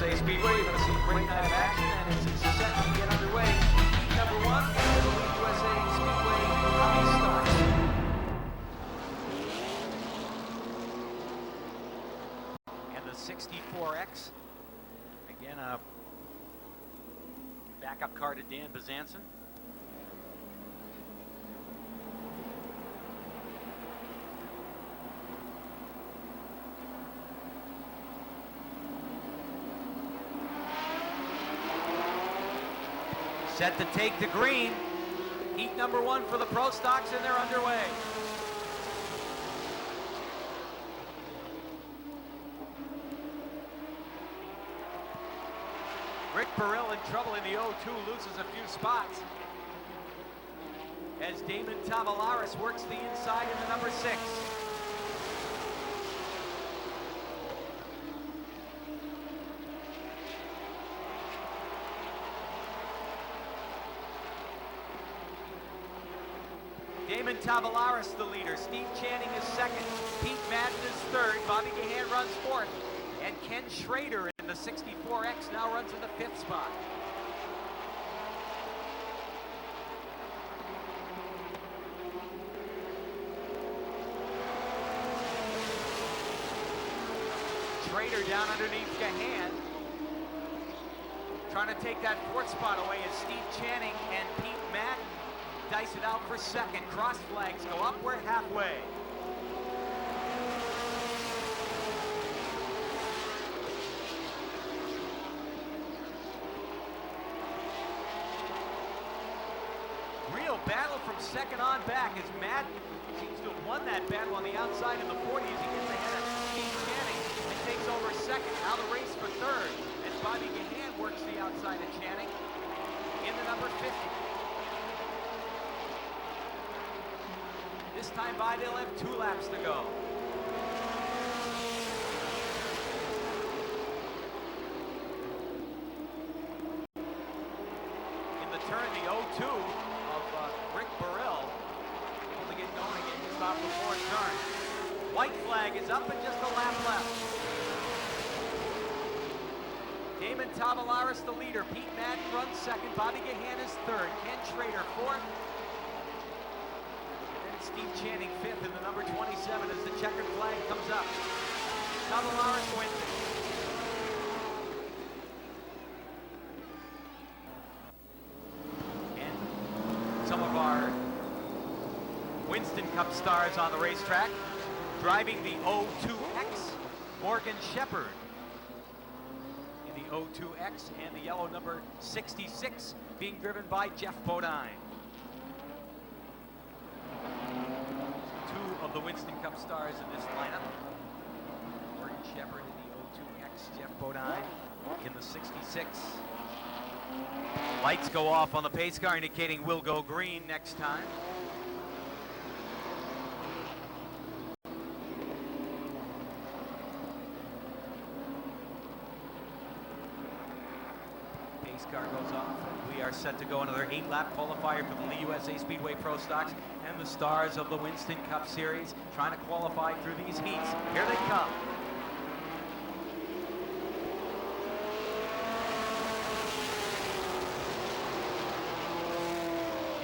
USA Speedway. You're going to see a great night of action, and it's set to get underway. Heat number 1, the USA Speedway Hobby starts. And the 64X, again, a backup car to Dan Bezanson. Set to take the green. Heat number 1 for the Pro Stocks, and they're underway. Rick Burrell in trouble in the 0-2, loses a few spots. As Damon Tavalaris works the inside in the number 6. Damon Tavalaris the leader, Steve Channing is second, Pete Madden is third, Bobby Gahan runs fourth, and Ken Schrader in the 64X now runs in the 5th spot. Schrader down underneath Gahan, trying to take that 4th spot away is Steve Channing and Pete Madden. Dice it out for second. Cross flags go up. We're halfway. Real battle from second on back as Madden seems to have won that battle on the outside in the 40s. He gets ahead of Steve Channing and takes over second. Now the race for third as Bobby Gahan works the outside of Channing in the number 50. This time by, they'll have 2 laps to go. In the turn, the 0-2 of Rick Burrell, able to get going again just off the 4th turn. White flag is up and just a lap left. Damon Tavalaris the leader. Pete Madden runs second. Bobby Gahan is third. Ken Schrader 4th. Steve Channing 5th in the number 27 as the checkered flag comes up. Tavalaris wins it. And some of our Winston Cup stars on the racetrack. Driving the 0-2X, Morgan Shepard. In the 0-2X and the yellow number 66 being driven by Geoff Bodine. Of the Winston Cup stars in this lineup. Morgan Shepard in the 0-2X, Geoff Bodine in the 66. Lights go off on the pace car indicating we'll go green next time. Pace car goes off. We are set to go another 8-lap qualifier for the Lee USA Speedway Pro Stocks and the stars of the Winston Cup Series trying to qualify through these heats. Here they come.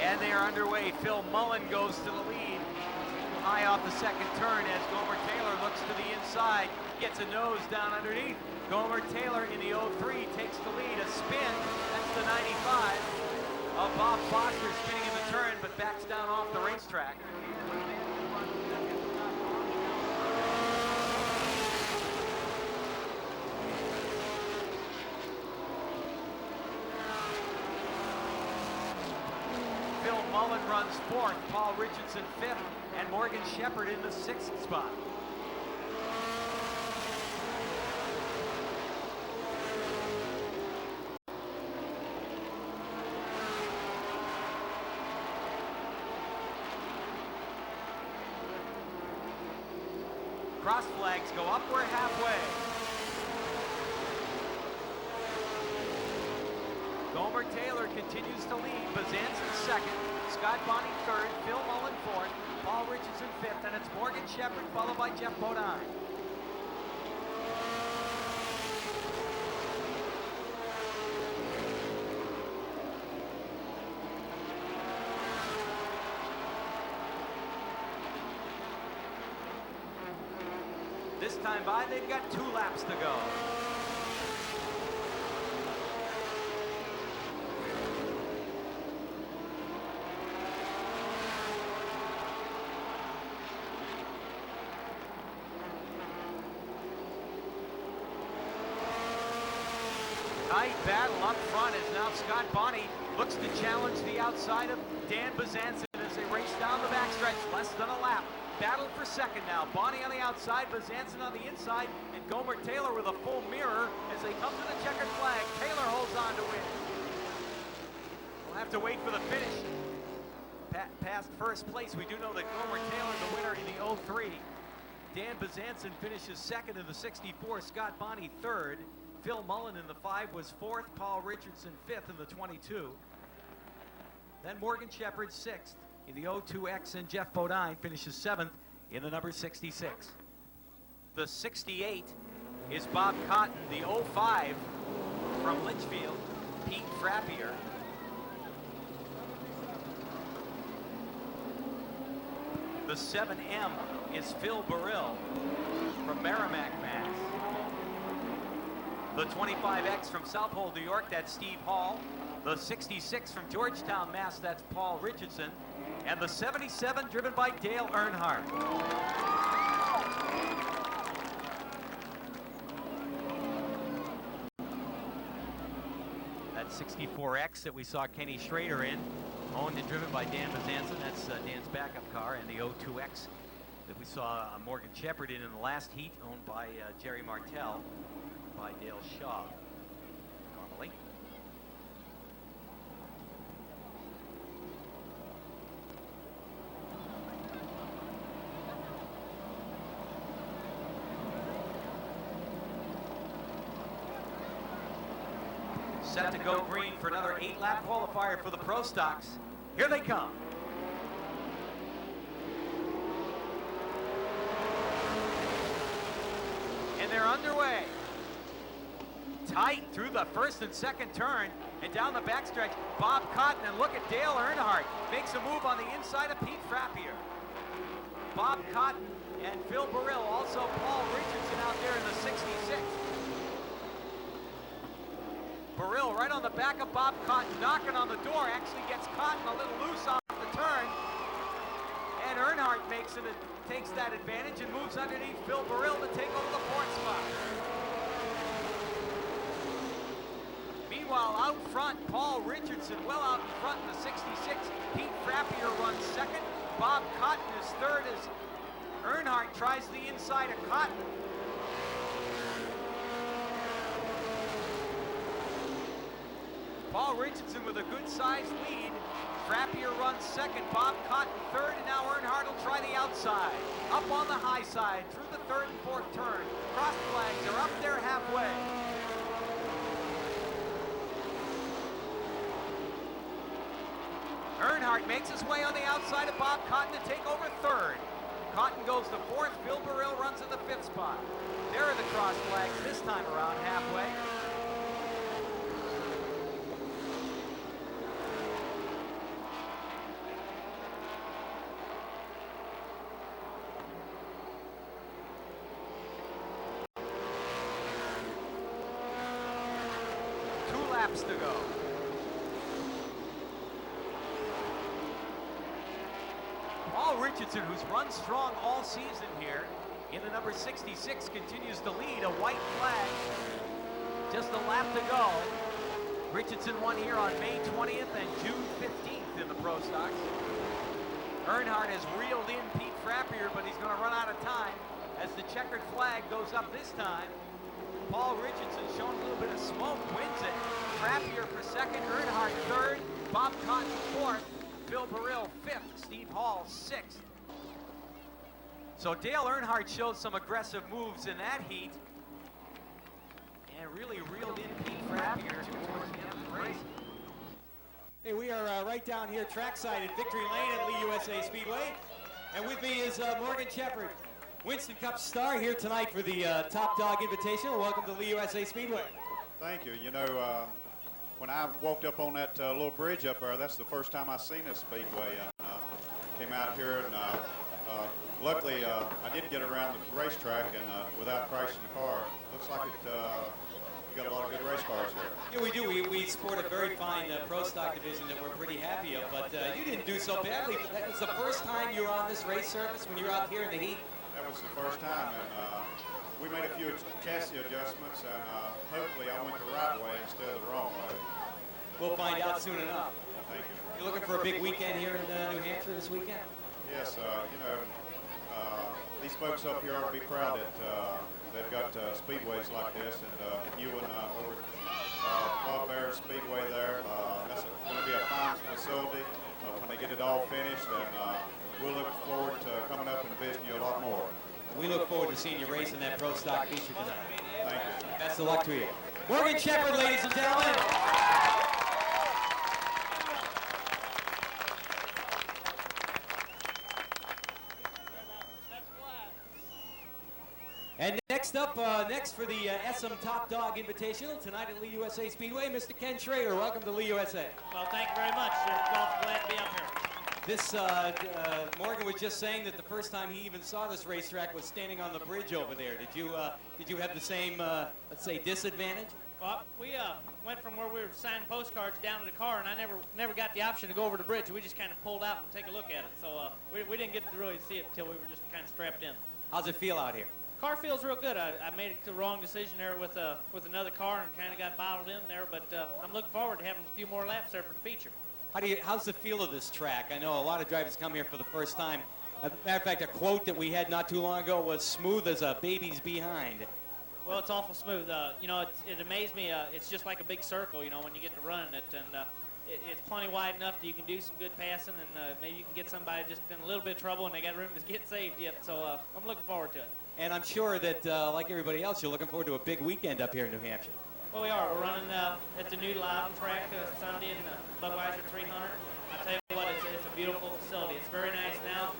And they are underway. Phil Mullen goes to the lead. High off the second turn as Gomer Taylor looks to the inside, gets a nose down underneath. Gomer Taylor in the 0-3 takes the lead. A spin, that's the 95 of Bob Foster spinning in the turn, but backs down off the racetrack. Phil Mullen runs 4th, Paul Richardson 5th, and Morgan Shepard in the 6th spot. Cross flags go up, we're halfway. Gomer Taylor continues to lead, Bezanson second, Scott Bonney third, Phil Mullen fourth, Paul Richardson fifth, and it's Morgan Shepard followed by Geoff Bodine. time by. They've got 2 laps to go. Tight battle up front as now Scott Bonney looks to challenge the outside of Dan Bazanson as they race down the backstretch. Less than a lap. Battle for second now. Bonney on the outside, Bazanson on the inside, and Gomer Taylor with a full mirror as they come to the checkered flag. Taylor holds on to win. We'll have to wait for the finish. Past first place, we do know that Gomer Taylor, the winner in the 03. Dan Bazanson finishes second in the 64. Scott Bonney third. Phil Mullen in the 5 was fourth. Paul Richardson fifth in the 22. Then Morgan Shepard sixth in the 02X, and Geoff Bodine finishes seventh in the number 66. The 68 is Bob Cotton. The 05 from Litchfield, Pete Frappier. The 7M is Phil Burrill from Merrimack, Mass. The 25X from Southhold, New York, that's Steve Hall. The 66 from Georgetown, Mass, that's Paul Richardson. And the 77 driven by Dale Earnhardt. That 64X that we saw Kenny Schrader in, owned and driven by Dan Bazanson. That's Dan's backup car. And the 02X that we saw Morgan Shepard in the last heat, owned by Jerry Martell, by Dale Shaw, normally. Set to go green for another 8-lap qualifier for the Pro Stocks. Here they come. And they're underway. Tight through the first and second turn and down the backstretch. Bob Cotton, and look at Dale Earnhardt. Makes a move on the inside of Pete Frappier. Bob Cotton and Phil Burrill, also Paul Richardson out there in the 66. Burrill right on the back of Bob Cotton, knocking on the door, actually gets Cotton a little loose off the turn. And Earnhardt takes that advantage and moves underneath Phil Burrill to take over the 4th spot. Meanwhile, out front, Paul Richardson well out in front in the 66. Pete Frappier runs second. Bob Cotton is third as Earnhardt tries the inside of Cotton. Paul Richardson with a good-sized lead. Frappier runs second, Bob Cotton third, and now Earnhardt will try the outside. Up on the high side, through the 3rd and 4th turn. Cross flags are up there halfway. Earnhardt makes his way on the outside of Bob Cotton to take over 3rd. Cotton goes to 4th, Phil Burrill runs in the 5th spot. There are the cross flags this time around halfway. To go. Paul Richardson, who's run strong all season here in the number 66, continues to lead. A white flag, just a lap to go. Richardson won here on May 20th and June 15th in the Pro Stocks. Earnhardt has reeled in Pete Frappier, but he's going to run out of time as the checkered flag goes up this time. Paul Richardson showing a little bit of smoke, wins it. Frappier for second, Earnhardt third, Bob Cotton fourth, Phil Burrill fifth, Steve Hall sixth. So Dale Earnhardt showed some aggressive moves in that heat and really reeled in Pete Frappier towards the end of the race. Hey, we are right down here trackside at Victory Lane at Lee USA Speedway. And with me is Morgan Shepard, Winston Cup star here tonight for the Top Dog Invitational. Welcome to Lee USA Speedway. Thank you. You know, when I walked up on that little bridge up there, that's the first time I seen this speedway. And came out here and Luckily, I did get around the racetrack and without crashing the car. Looks like it. We got a lot of good race cars here. Yeah, we do. We sport a very fine pro stock division that we're pretty happy of, but you didn't do so badly. That was the first time you were on this race surface when you were out here in the heat? That was the first time, and we made a few chassis adjustments, and hopefully I went the right way instead of the wrong way. We'll find out soon enough. Thank you. You looking for a big weekend here in New Hampshire this weekend? Yes, you know, these folks up here ought to be proud that they've got speedways like this, and you and over Bob Bear Speedway there, that's going to be a fine facility when they get it all finished, and we'll look forward to coming up and visiting you a lot more. We look forward to seeing you race in that pro stock feature tonight. Thank you. Best of luck to you. Morgan Shepard, ladies and gentlemen. And next up, next for the SM Top Dog Invitational tonight at Lee USA Speedway, Mr. Ken Schrader. Welcome to Lee USA. Well, thank you very much. Golf, glad to be up here. This, Morgan was just saying that the first time he even saw this racetrack was standing on the bridge over there. Did you have the same, let's say, disadvantage? Well, we went from where we were signing postcards down to the car, and I never got the option to go over the bridge. We just kind of pulled out and take a look at it. So we didn't get to really see it until we were just kind of strapped in. How's it feel out here? Car feels real good. I made the wrong decision there with another car and kind of got bottled in there, but I'm looking forward to having a few more laps there for the feature. How's the feel of this track? I know a lot of drivers come here for the first time. As a matter of fact, a quote that we had not too long ago was smooth as a baby's behind. Well, it's awful smooth. You know, it amazed me. It's just like a big circle, you know, when you get to running it. And it's plenty wide enough that you can do some good passing, and maybe you can get somebody just in a little bit of trouble and they got room to get saved yet. So I'm looking forward to it. And I'm sure that, like everybody else, you're looking forward to a big weekend up here in New Hampshire. Well, we are. We're running at the new Labonte track Sunday in the Budweiser 300. I tell you what, it's a beautiful facility. It's very nice now.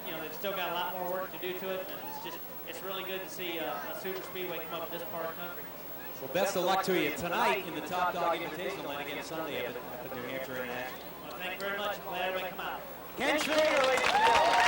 You know, they've still got a lot more work to do to it, and it's really good to see a super speedway come up this part of the country. Well, best of luck to you tonight in the Top Dog Invitational and again Sunday up at New Hampshire International. Well, thank you very much. I'm glad everybody come out. Ken Schrader, ladies and gentlemen.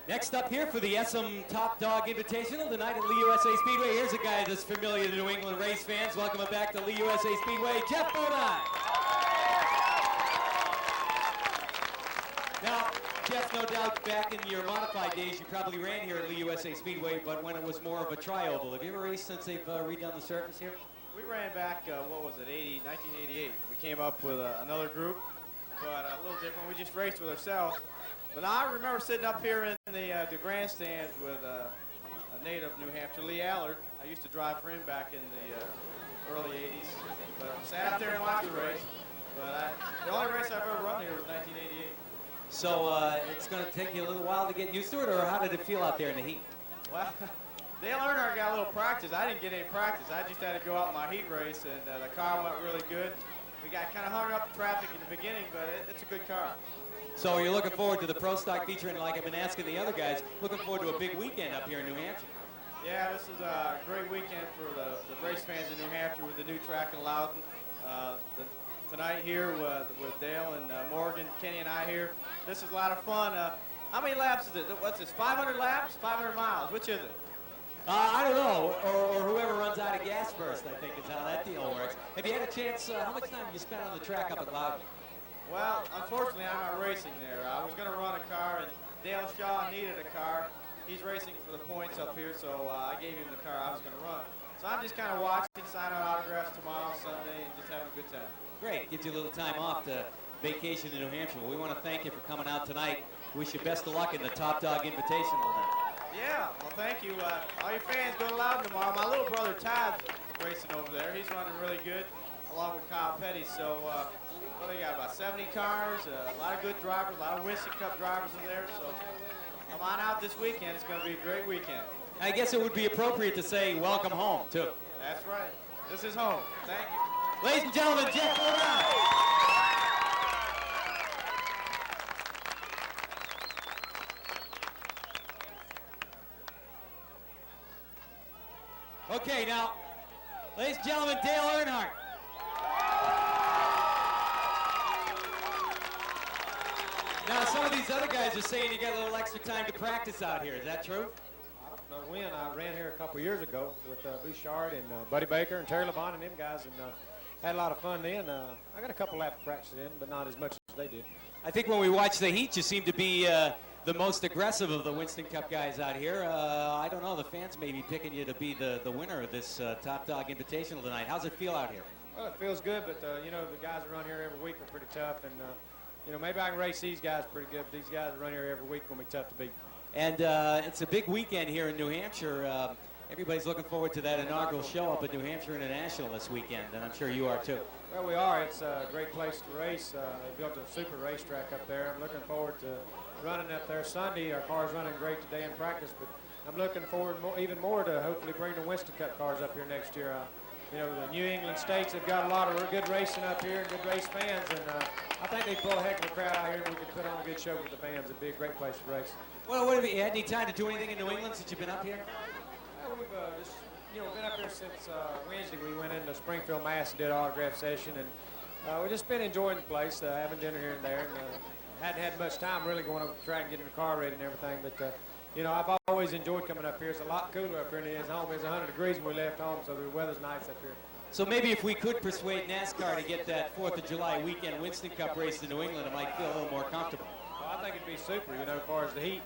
Next up here for the SM Top Dog Invitational tonight at Lee USA Speedway. Here's a guy that's familiar to New England race fans. Welcome back to Lee USA Speedway, Geoff Bodine. Now, Geoff, no doubt back in your modified days, you probably ran here at Lee USA Speedway, but when it was more of a tri-oval. Have you ever raced since they've redone the surface here? We ran back, 1988. We came up with another group, but a little different. We just raced with ourselves. But I remember sitting up here in the grandstand with a native New Hampshire, Lee Allard. I used to drive for him back in the early 80s. But I sat up there and watched the race. But the only race I've ever run here was 1988. So it's going to take you a little while to get used to it, or how did it feel out there in the heat? Well, Dale Earnhardt got a little practice. I didn't get any practice. I just had to go out in my heat race, and the car went really good. We got kind of hung up the traffic in the beginning, but it's a good car. So you're looking forward to the Pro Stock feature, and like I've been asking the other guys, looking forward to a big weekend up here in New Hampshire. Yeah, this is a great weekend for the race fans in New Hampshire with the new track in Loudon. Tonight here with Dale and Morgan, Kenny and I here. This is a lot of fun. How many laps is it? What's this, 500 laps? 500 miles? Which is it? I don't know, or whoever runs out of gas first, I think is how that deal works. Have you had a chance, how much time have you spent on the track up at Loudon? Well, unfortunately, I'm not racing there. I was going to run a car, and Dale Shaw needed a car. He's racing for the points up here, so I gave him the car I was going to run. So I'm just kind of watching, signing autographs tomorrow, Sunday, and just having a good time. Great. Gives you a little time off to vacation in New Hampshire. Well, we want to thank you for coming out tonight. Wish you best of luck in the Top Dog Invitational tonight. Yeah, well, thank you. All you fans go to Loudon tomorrow. My little brother Todd's racing over there. He's running really good, along with Kyle Petty. So, well, they got about 70 cars, a lot of good drivers, a lot of Winston Cup drivers in there. So, come on out this weekend. It's going to be a great weekend. I guess it would be appropriate to say welcome home, too. That's right. This is home. Thank you. Ladies and gentlemen, Geoff Bodine. Okay, now, ladies and gentlemen, Dale Earnhardt. Now, some of these other guys are saying you got a little extra time to practice out here. Is that true? I don't know when. I ran here a couple years ago with Bouchard and Buddy Baker and Terry Labonte and them guys, and had a lot of fun then. I got a couple laps of practice in, but not as much as they did. I think when we watch the heat, you seem to be the most aggressive of the Winston Cup guys out here. I don't know, the fans may be picking you to be the winner of this Top Dog Invitational tonight. How's it feel out here? Well, it feels good, but you know, the guys that run here every week are pretty tough, and you know, maybe I can race these guys pretty good, but these guys that run here every week will be tough to beat. And it's a big weekend here in New Hampshire. Everybody's looking forward to that inaugural show up at New Hampshire International this weekend, and I'm sure you are too. Well, we are. It's a great place to race. They built a super racetrack up there. I'm looking forward to running up there Sunday. Our car's running great today in practice, but I'm looking forward even more to hopefully bring the Winston Cup cars up here next year. You know, the New England states have got a lot of good racing up here and good race fans, and I think they pull a heck of a crowd out here, and we can put on a good show for the fans. It'd be a great place to race. Well, what have you had any time to do anything in New England since you've been up here? Well, we've just, you know, been up here since Wednesday. We went into Springfield, Mass. and did an autograph session, and we've just been enjoying the place, having dinner here and there, and hadn't had much time really going over the track and getting the car ready and everything, but you know, I've always enjoyed coming up here. It's a lot cooler up here than it is home. It's 100 degrees when we left home, so the weather's nice up here. So maybe if we could persuade NASCAR to get that 4th of July weekend Winston Cup race to New England, it might feel a little more comfortable. Well, I think it'd be super, you know, as far as the heat.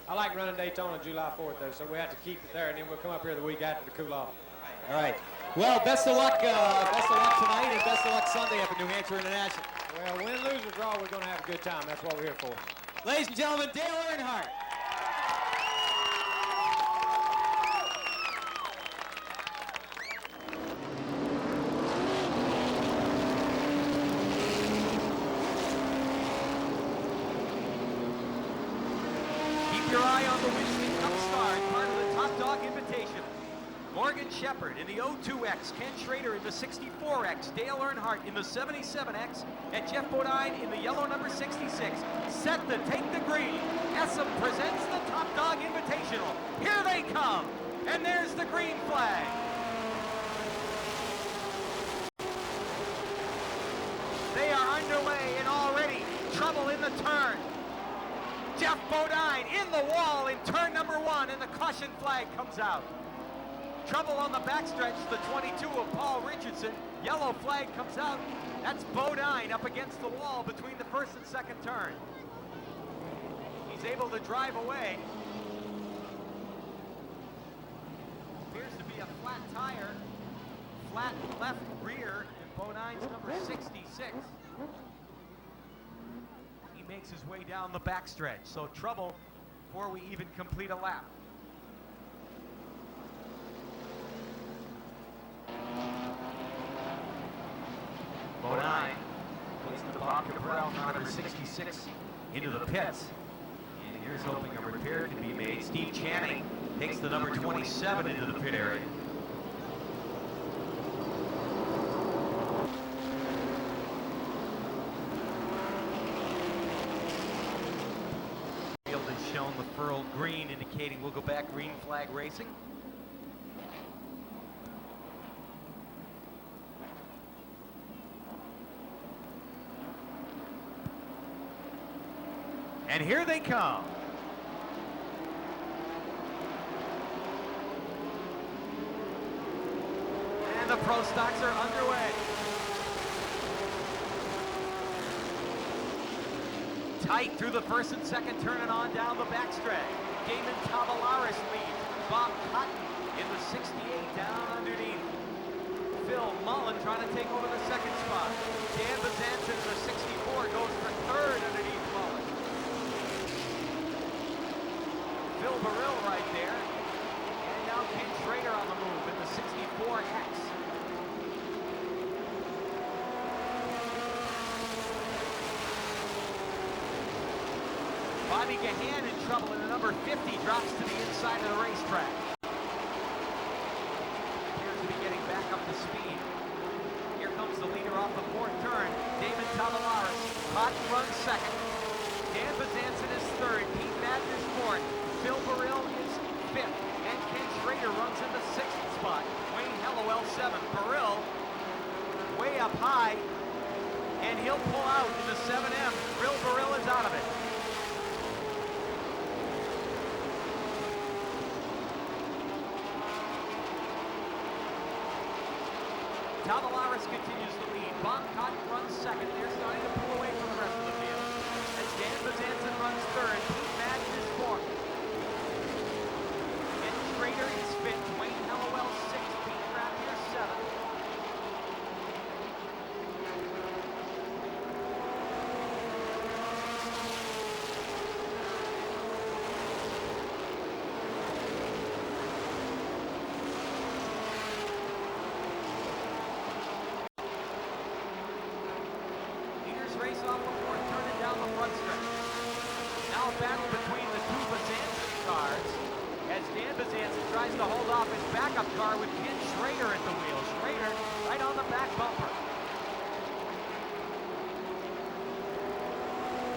I like running Daytona July 4th, though, so we have to keep it there, and then we'll come up here the week after to cool off. All right. Well, best of luck tonight, and best of luck Sunday up at New Hampshire International. Well, win, lose, or draw, we're going to have a good time. That's what we're here for. Ladies and gentlemen, Dale Earnhardt. Keep your eye on the Winston Cup star, part of the Top Dog Invitational. Morgan Shepard in the 02X, Ken Schrader in the 64X, Dale Earnhardt in the 77X, and Geoff Bodine in the yellow number 66. Set to take the green. Essen presents the Top Dog Invitational. Here they come, and there's the green flag. They are underway and already trouble in the turn. Geoff Bodine in the wall in turn number 1, and the caution flag comes out. Trouble on the backstretch, the 22 of Paul Richardson. Yellow flag comes out. That's Bodine up against the wall between the first and second turn. He's able to drive away. Appears to be a flat tire. Flat left rear, and Bodine's number 66. He makes his way down the backstretch, so trouble before we even complete a lap. Bodine puts the Bob Cabral, number 66, into the pits. And here's hoping a repair can be made. Steve Channing takes the number 27 into the pit area. Field has shown the furled green, indicating we'll go back green flag racing. And here they come. And the pro stocks are underway. Tight through the first and second turn and on down the backstretch. Damon Tavalaris leads. Bob Cotton in the 68 down underneath. Phil Mullen trying to take over the second spot. Dan Bazanson in the 64 goes for third underneath Mullen. Phil Burrill right there. And now Ken Schrader on the move in the 64X. Bobby Gahan in trouble, and the number 50 drops to the inside of the racetrack. Appears to be getting back up to speed. Here comes the leader off the fourth turn, Damon Tavalaris. Cotton runs second. Dan Bazanson is third. Pete Madden is fourth. Phil Burrill is fifth. And Ken Schrader runs in the 6th spot. Wayne Hellowell 7. Burrill way up high, and he'll pull out in the 7M. Bill Burrill is out of it. Tavalaris continues to lead. Bob Cotton runs second. They're starting to pull away from the rest of the field. As Dan Bazanson runs third. Pete Madden is fourth. Ken Schrader is fifth. Wayne Hellowell sixth. Pete Rapier seventh. Race off the fourth, turning down the front stretch. Now a battle between the two Bazanson cars as Dan Bazanson tries to hold off his backup car with Ken Schrader at the wheel. Schrader right on the back bumper.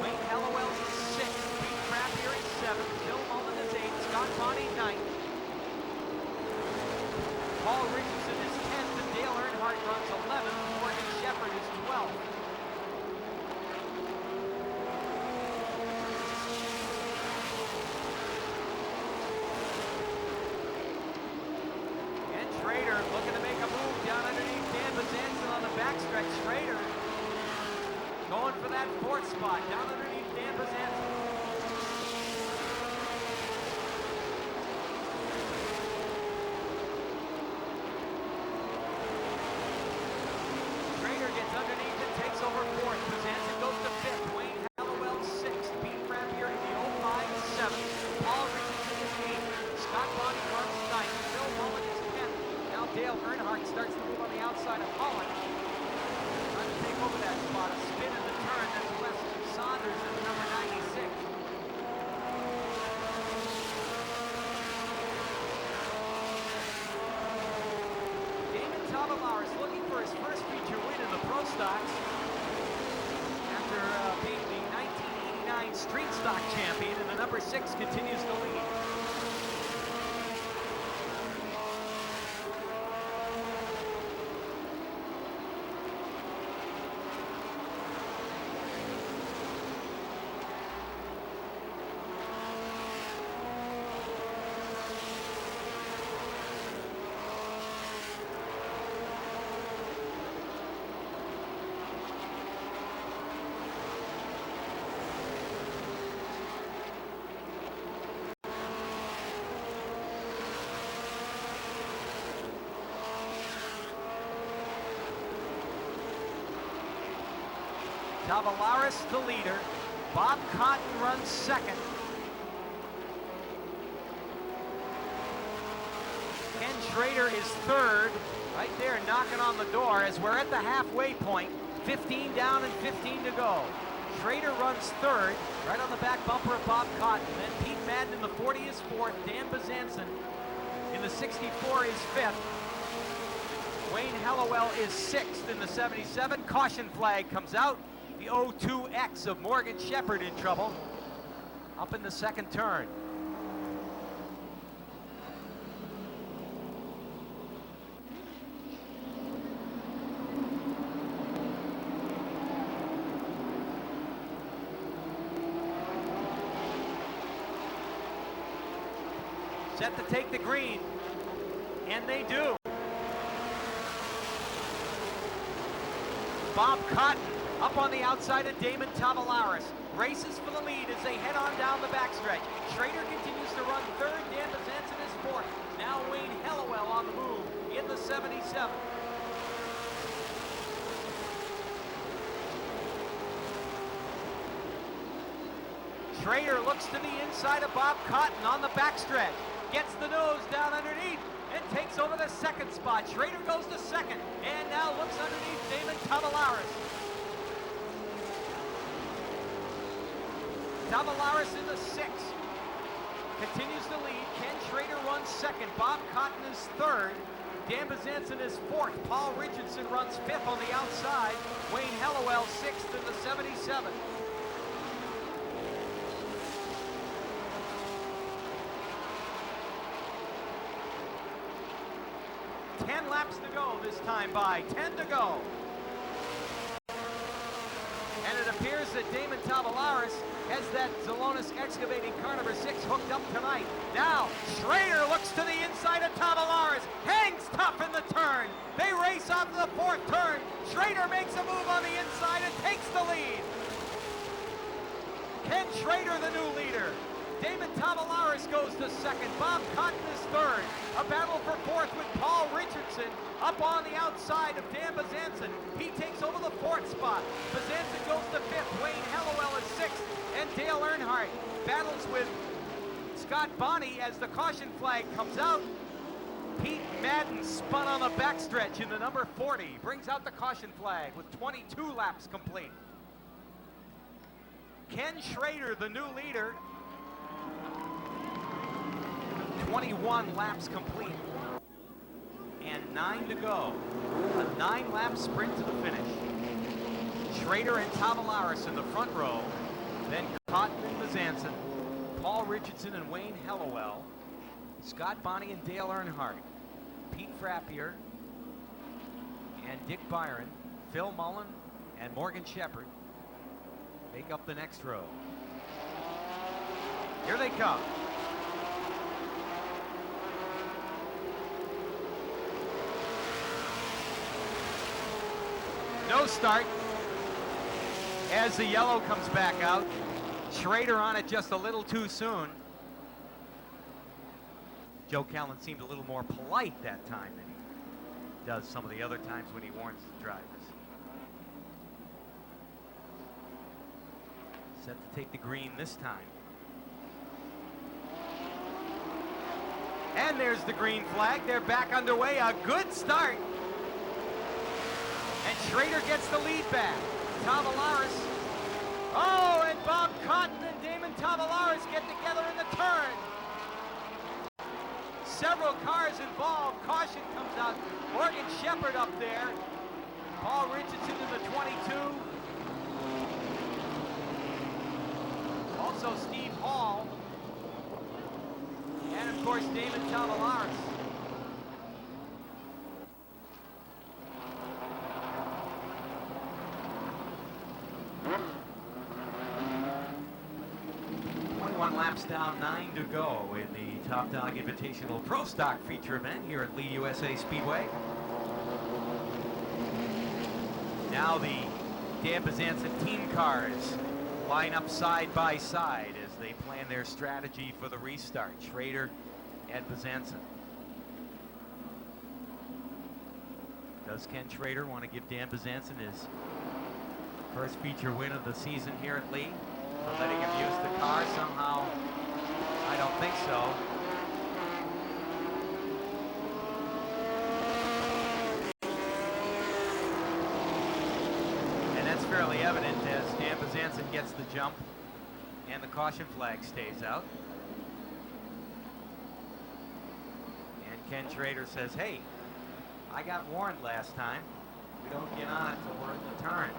Wayne Hellowell is sixth. Pete Rapier is seventh. Bill Mullen is eighth. Scott Bonney ninth. Paul Richardson is 10th, and Dale Earnhardt runs 11th. Morgan Shepard is 12th. Looking to make a move down underneath Dan Bazanson on the backstretch. Schrader going for that fourth spot down underneath Dan Bazanson. Schrader gets underneath and takes over fourth. Bazanson goes to fifth. Wayne Hellowell sixth. Pete Rapier in the 05 is seventh. Paul Richardson is eighth. Scott Bonney runs ninth. Bill Mullen is 10th. Now Dale Earnhardt starts to move on the outside of Mullen. Trying to take over that spot. A spin in the turn. That's Wesley Saunders at number 96. Damon Tavalaris looking for his first feature win in the Pro Stocks after being the 1989 Street Stock champion, and the number 6 continues to lead. Tavalaris the leader. Bob Cotton runs second. Ken Schrader is third. Right there knocking on the door as we're at the halfway point. 15 down and 15 to go. Schrader runs third, right on the back bumper of Bob Cotton. Then Pete Madden in the 40 is fourth. Dan Bazanson in the 64 is fifth. Wayne Hellowell is sixth in the 77. Caution flag comes out. The 02X of Morgan Shepard in trouble up in the second turn. Set to take the green, and they do. Bob Cotton up on the outside of Damon Tavalaris. Races for the lead as they head on down the backstretch. Schrader continues to run third. Dan Bazanson is fourth. Now Wayne Hellowell on the move in the 77. Schrader looks to the inside of Bob Cotton on the backstretch. Gets the nose down underneath and takes over the second spot. Schrader goes to second and now looks underneath Damon Tavalaris. Tavalaris in the 6. Continues to lead. Ken Schrader runs second. Bob Cotton is third. Dan Bazanson is fourth. Paul Richardson runs fifth on the outside. Wayne Hellowell sixth in the 77. 10 laps to go this time by. 10 to go. And it appears that Damon Tavolaris has that Zelonis Excavating car number 6 hooked up tonight. Now, Schrader looks to the inside of Tavolaris, hangs tough in the turn. They race off the 4th turn. Schrader makes a move on the inside and takes the lead. Ken Schrader, the new leader. Damon Tavolaris goes to 2nd. Bob Cotton is 3rd. A battle for 4th with Paul Richardson up on the outside of Dan Bazanson. He takes over the 4th spot. Bazanson goes to 5th. Wayne Hellowell is 6th. And Dale Earnhardt battles with Scott Bonney as the caution flag comes out. Pete Madden spun on the backstretch in the number 40. Brings out the caution flag with 22 laps complete. Ken Schrader, the new leader. 21 laps complete. And 9 to go. A 9-lap sprint to the finish. Schrader and Tavolaris in the front row. Then Cotton and Bazanson. Paul Richardson and Wayne Hellowell. Scott Bonney and Dale Earnhardt. Pete Frappier and Dick Byron. Phil Mullen and Morgan Shepard make up the next row. Here they come. No start as the yellow comes back out. Schrader on it just a little too soon. Joe Callan seemed a little more polite that time than he does some of the other times when he warns the drivers. Set to take the green this time. And there's the green flag. They're back underway. A good start. And Schrader gets the lead back. Tavolaris. Oh, and Bob Cotton and Damon Tavolaris get together in the turn. Several cars involved. Caution comes out. Morgan Shepard up there. Paul Richardson in the 22. Also Steve Hall. And of course Damon Tavolaris. Laps down, 9 to go in the Top Dog Invitational Pro Stock feature event here at Lee USA Speedway. Now the Dan Bazanson team cars line up side by side as they plan their strategy for the restart. Schrader and Bazanson. Does Ken Schrader want to give Dan Bazanson his first feature win of the season here at Lee? For letting him use the car somehow? I don't think so. And that's fairly evident as Dan Bazanson gets the jump and the caution flag stays out. And Ken Schrader says, hey, I got warned last time. We don't get on it until we're in the turn.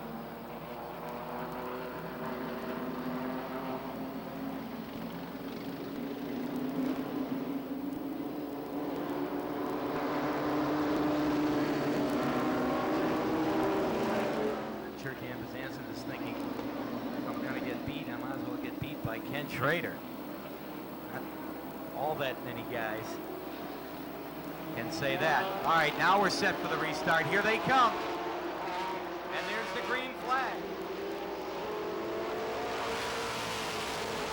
Schrader. Not all that many guys can say that. All right, now we're set for the restart. Here they come. And there's the green flag.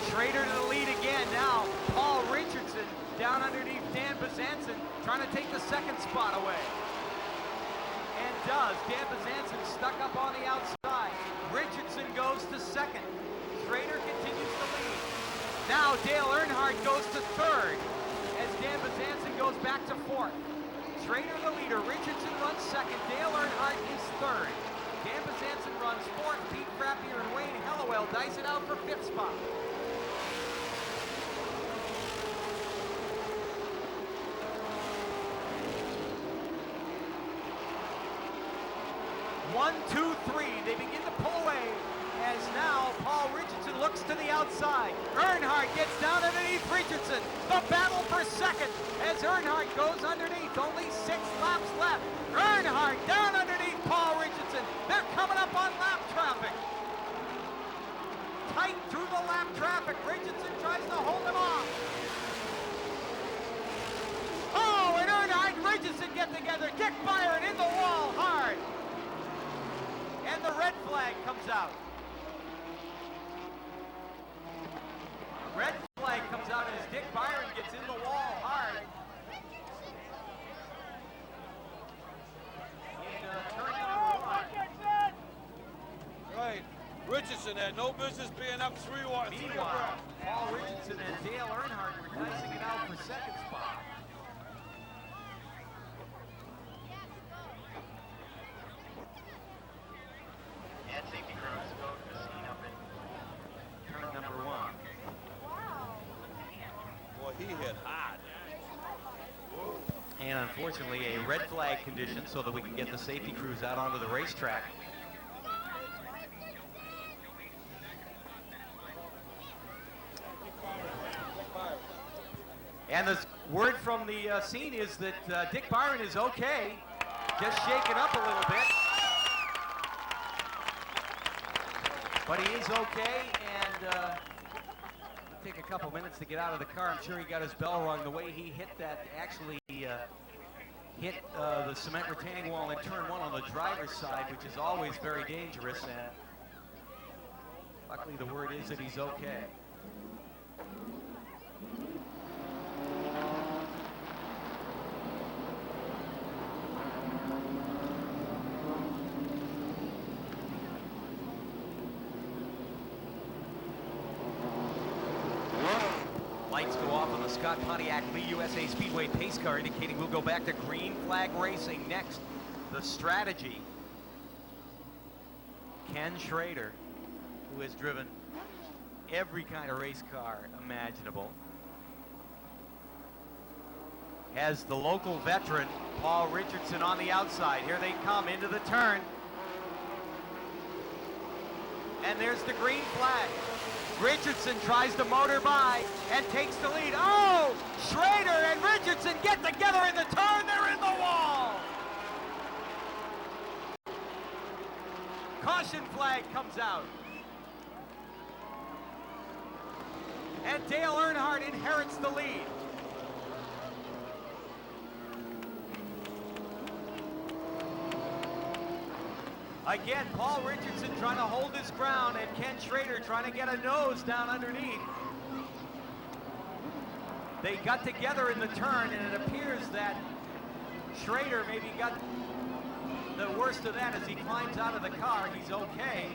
Schrader to the lead again now. Paul Richardson down underneath Dan Bazanson trying to take the 2nd spot away. And does. Dan Bazanson stuck up on the outside. Richardson goes to 2nd. Schrader continues to lead. Now Dale Earnhardt goes to 3rd as Dan Bazanson goes back to 4th. Schrader the leader. Richardson runs 2nd. Dale Earnhardt is 3rd. Dan Bazanson runs 4th. Pete Frappier and Wayne Hellowell dice it out for 5th spot. One, two, three. They begin to pull away. as now Paul Richardson looks to the outside. Earnhardt gets down underneath Richardson. The battle for second as Earnhardt goes underneath. Only 6 laps left. Earnhardt down underneath Paul Richardson. They're coming up on lap traffic. Tight through the lap traffic. Richardson tries to hold him off. Oh, and Earnhardt and Richardson get together. Dick Byron in the wall hard. And the red flag comes out. Red flag comes out as Dick Byron gets in the wall hard. In turn number 1. Right. Richardson had no business being up 3 wide. Meanwhile, Paul Richardson and Dale Earnhardt were dicing it out for second spot. And safety crews go to the scene up in turn number 1. Boy, he hit hard. And unfortunately, a red flag condition so that we can get the safety crews out onto the racetrack. And the word from the scene is that Dick Byron is okay, just shaken up a little bit. But he is okay, and it'll take a couple minutes to get out of the car. I'm sure he got his bell rung. The way he hit that, actually hit the cement retaining wall in turn 1 on the driver's side, which is always very dangerous. And luckily, the word is that he's okay. Lights go off on the Scott Pontiac Lee USA Speedway pace car, indicating we'll go back to green flag racing next. The strategy. Ken Schrader, who has driven every kind of race car imaginable, has the local veteran Paul Richardson on the outside. Here they come into the turn. And there's the green flag. Richardson tries to motor by and takes the lead. Oh, Schrader and Richardson get together in the turn. They're in the wall. Caution flag comes out. And Dale Earnhardt inherits the lead. Again, Paul Richardson trying to hold his ground, and Ken Schrader trying to get a nose down underneath. They got together in the turn, and it appears that Schrader maybe got the worst of that as he climbs out of the car. He's okay,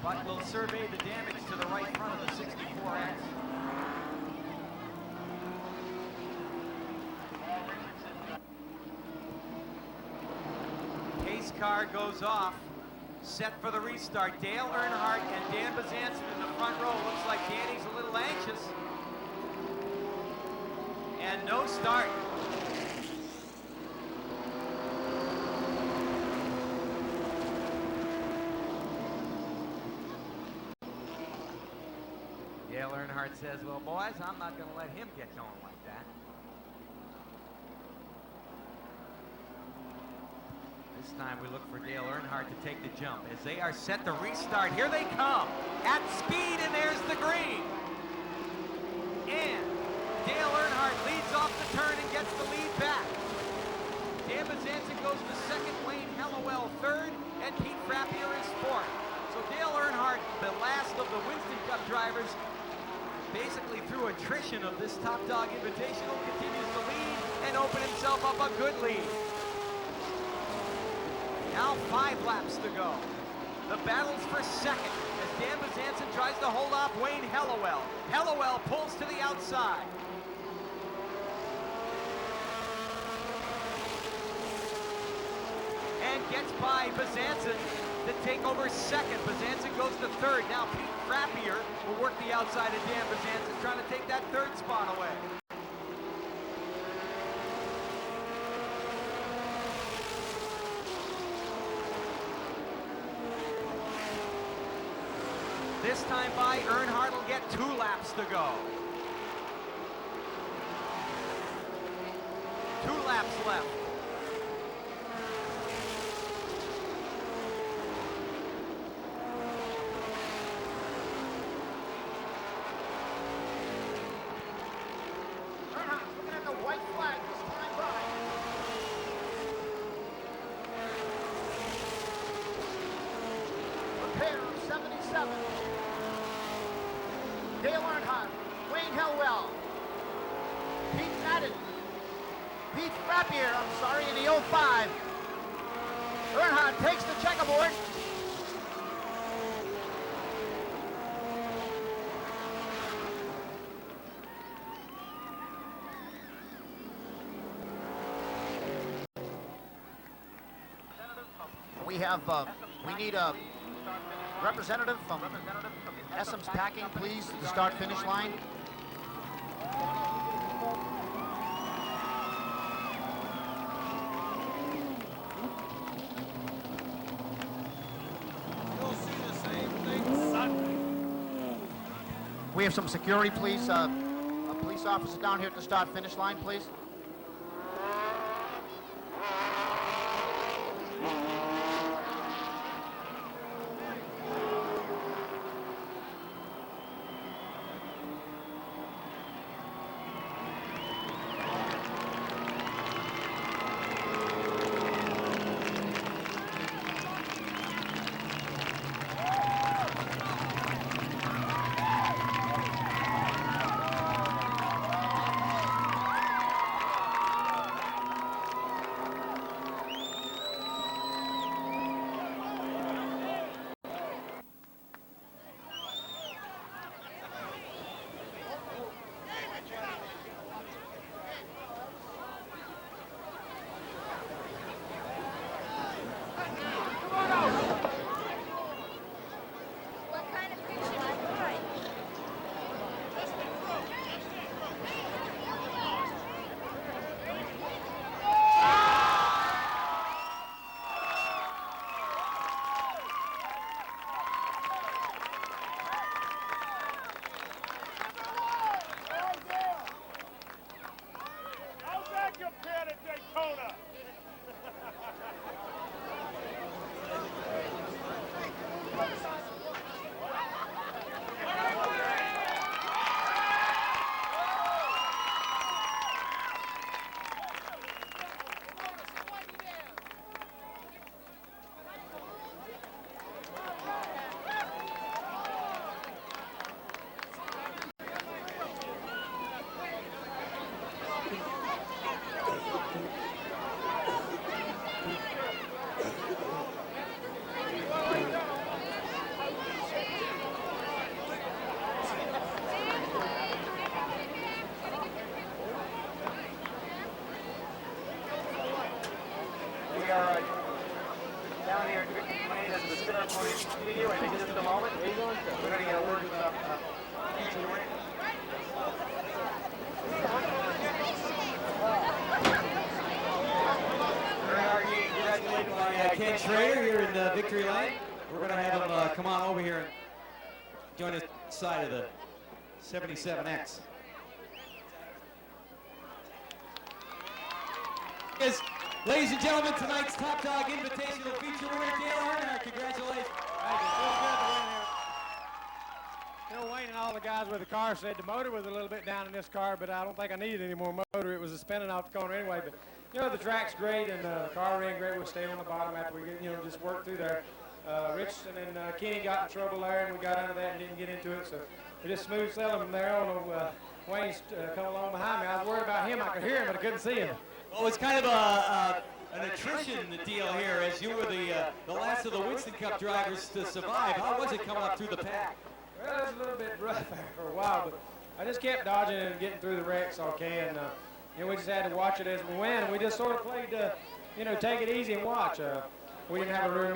but we'll survey the damage to the right front of the 64X. Pace car goes off. Set for the restart. Dale Earnhardt and Dan Bazanson in the front row. Looks like Danny's a little anxious. And no start. Dale Earnhardt says, well, boys, I'm not going to let him get going like that. This time we look for Dale Earnhardt to take the jump. As they are set to restart, here they come. At speed, and there's the green. And Dale Earnhardt leads off the turn and gets the lead back. Dan Bazanson goes to second, Wayne Hallowell third, and Pete Frappier is fourth. So Dale Earnhardt, the last of the Winston Cup drivers, basically through attrition of this Top Dog Invitational, continues to lead and open himself up a good lead. Now 5 laps to go. The battle's for second as Dan Bazanson tries to hold off Wayne Hallowell. Hallowell pulls to the outside. And gets by Bazanson to take over second. Bazanson goes to third. Now Pete Frappier will work the outside of Dan Bazanson, trying to take that third spot away. this time by, Earnhardt will get 2 laps to go. 2 laps left. Earnhardt looking at the white flag this time by. Repair of 77. Dale Earnhardt, Wayne Hellwell, Pete Madden, Pete Frappier, I'm sorry, in the 05. Earnhardt takes the checkerboard. We need a representative from Essams Packing, please, to the start-finish line. You'll see the same thing Sunday. We have some security, please. A police officer down here at the start-finish line, please. Down here, at the Spinner Studio in just a moment. We're going to get a word with congratulated by Ken Schrader here in Victory Lane. We're going to have him come on over here and join us side of the 77X. Ladies and gentlemen, tonight's Top Dog Invitational feature winner, Dale Earnhardt. Congratulations. Thank you. Feels good to win here. You know, Wayne and all the guys with the car said the motor was a little bit down in this car, but I don't think I needed any more motor. It was spinning off the corner anyway. But you know, the track's great and the car ran great. We'll stay on the bottom after we get, just work through there. Richardson and Kenny got in trouble there, and we got under that and didn't get into it. So we just smooth sailing from there on. Wayne's coming along behind me. I was worried about him. I could hear him, but I couldn't see him. Well, it's kind of an attrition deal here, as you were the last of the Winston Cup drivers to survive. How was it coming up through the pack? Well, it was a little bit rough there for a while, but I just kept dodging and getting through the wrecks okay, and we just had to watch it as we went, and we just sort of played, take it easy and watch. We didn't have a rear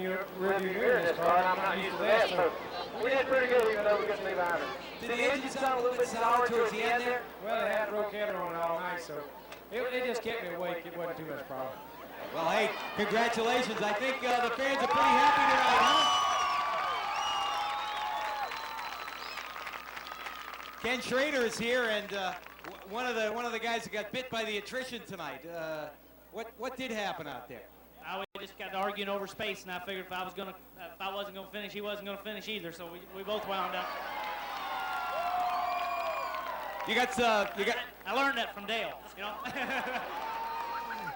view mirror in this car, and I'm not used to that, so we did pretty good even though we couldn't be behind it. Did the engine sound a little bit sour towards the end there? Well, it had broke header on it all night, so it just kept me awake. It wasn't too much problem. Well, hey, congratulations. I think the fans are pretty happy tonight, huh? Ken Schrader is here, and one of the guys that got bit by the attrition tonight. What did happen out there? We just got arguing over space, and I figured if I wasn't gonna finish, he wasn't gonna finish either. So we both wound up. I learned that from Dale. You know.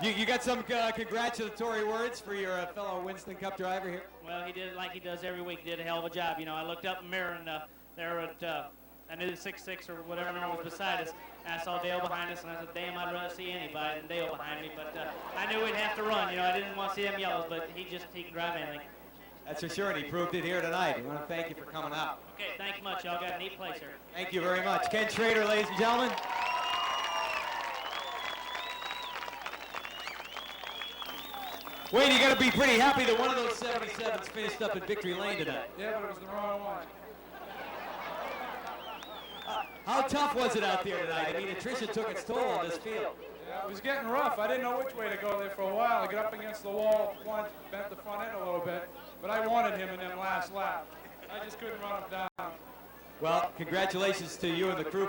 You got some congratulatory words for your fellow Winston Cup driver here? Well, he did it like he does every week. He did a hell of a job. You know, I looked up in the mirror, and there at I knew the 6'6" or whatever number was beside us. And I saw Dale behind us, and I said, damn, I'd rather see anybody than Dale behind me. But I knew we'd have to run. You know, I didn't want to see them yellows, but he can drive anything. That's for sure, and he proved it here tonight. We want to thank you for coming out. Okay, thank you much. Y'all got a neat place here. Thank you very much. Ken Schrader, ladies and gentlemen. Wayne, you got to be pretty happy that one of those 77s finished up in victory lane tonight. Yeah, but it was the wrong one. How tough was it out there tonight? I mean, attrition took its toll on this field. Yeah, it was getting rough. I didn't know which way to go there for a while. I got up against the wall once, bent the front end a little bit, but I wanted him in that last lap. I just couldn't run him down. Well, congratulations to you and the crew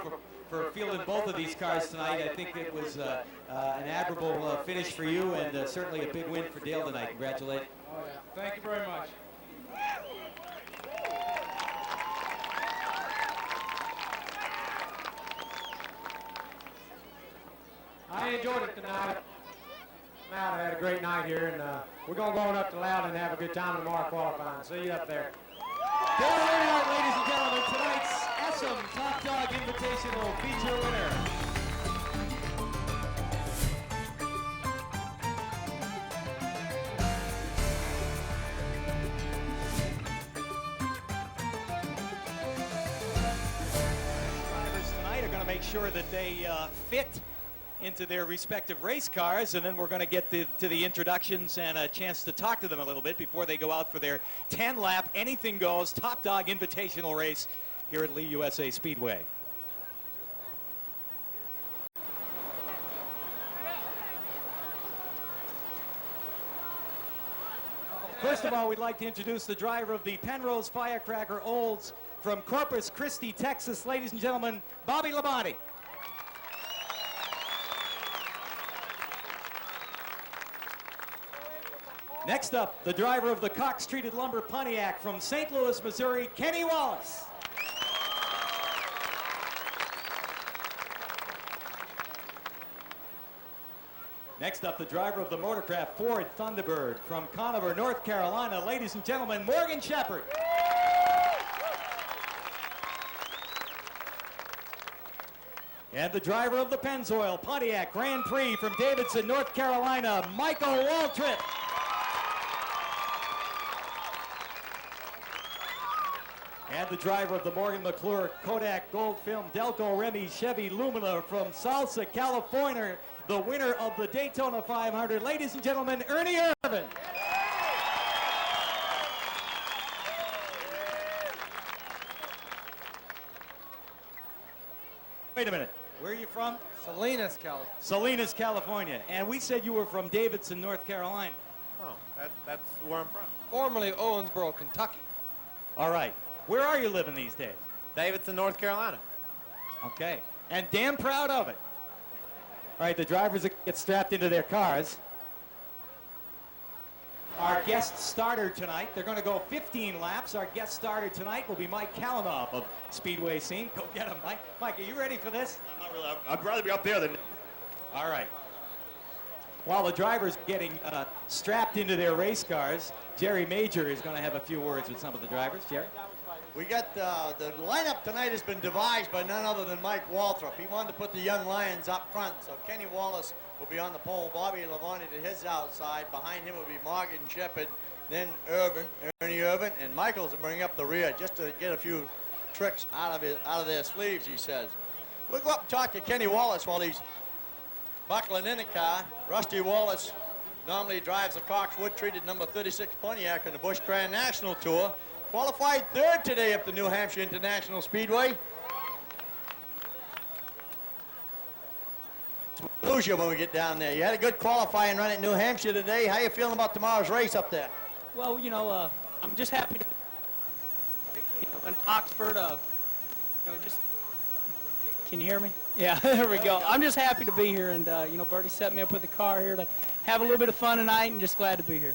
for fielding both of these cars tonight. I think it was an admirable finish for you, and certainly a big win for Dale tonight. Congratulations. Oh, yeah. Thank you very much. I enjoyed it tonight. I had a great night here, and we're going to go on up to Loudon and have a good time tomorrow qualifying. See you up there. Dale Earnhardt, ladies and gentlemen, tonight's Essam Top Dog Invitational feature winner. Drivers tonight are going to make sure that they fit into their respective race cars, and then we're going to get to the introductions and a chance to talk to them a little bit before they go out for their 10-lap anything goes Top Dog Invitational race here at Lee USA Speedway. First of all, we'd like to introduce the driver of the Penrose Firecracker Olds from Corpus Christi, Texas. Ladies and gentlemen, Bobby Labonte. Next up, the driver of the Cox Treated Lumber Pontiac from St. Louis, Missouri, Kenny Wallace. Next up, the driver of the Motorcraft Ford Thunderbird from Conover, North Carolina, ladies and gentlemen, Morgan Shepard. And the driver of the Pennzoil Pontiac Grand Prix from Davidson, North Carolina, Michael Waltrip. And the driver of the Morgan McClure Kodak Gold Film Delco Remy Chevy Lumina from Salsa, California, the winner of the Daytona 500. Ladies and gentlemen, Ernie Irvin. Wait a minute. Where are you from? Salinas, California. Salinas, California. And we said you were from Davidson, North Carolina. Oh, that's where I'm from. Formerly Owensboro, Kentucky. All right. Where are you living these days? Davidson, North Carolina. Okay. And damn proud of it. All right, the drivers get strapped into their cars. Our guest starter tonight, they're going to go 15 laps. Our guest starter tonight will be Mike Kalanoff of Speedway Scene. Go get him, Mike. Mike, are you ready for this? I'm not really. I'd rather be up there than... All right. While the drivers getting strapped into their race cars, Jerry Major is going to have a few words with some of the drivers. Jerry? We got the lineup tonight has been devised by none other than Mike Waltrip. He wanted to put the young lions up front, so Kenny Wallace will be on the pole, Bobby Labonte to his outside. Behind him will be Morgan Shepard, then Ernie Irvin, and Michael's will bring up the rear just to get a few tricks out of their sleeves, he says. We'll go up and talk to Kenny Wallace while he's buckling in the car. Rusty Wallace normally drives the Cox wood-treated number 36 Pontiac on the Busch Grand National Tour. Qualified third today up the New Hampshire International Speedway. We'll lose you when we get down there. You had a good qualifying run at New Hampshire today. How you feeling about tomorrow's race up there? Well, you know, I'm just happy to, in Oxford, just Can you hear me? Yeah, there we go. I'm just happy to be here, and you know, Bertie set me up with the car here to have a little bit of fun tonight, and just glad to be here.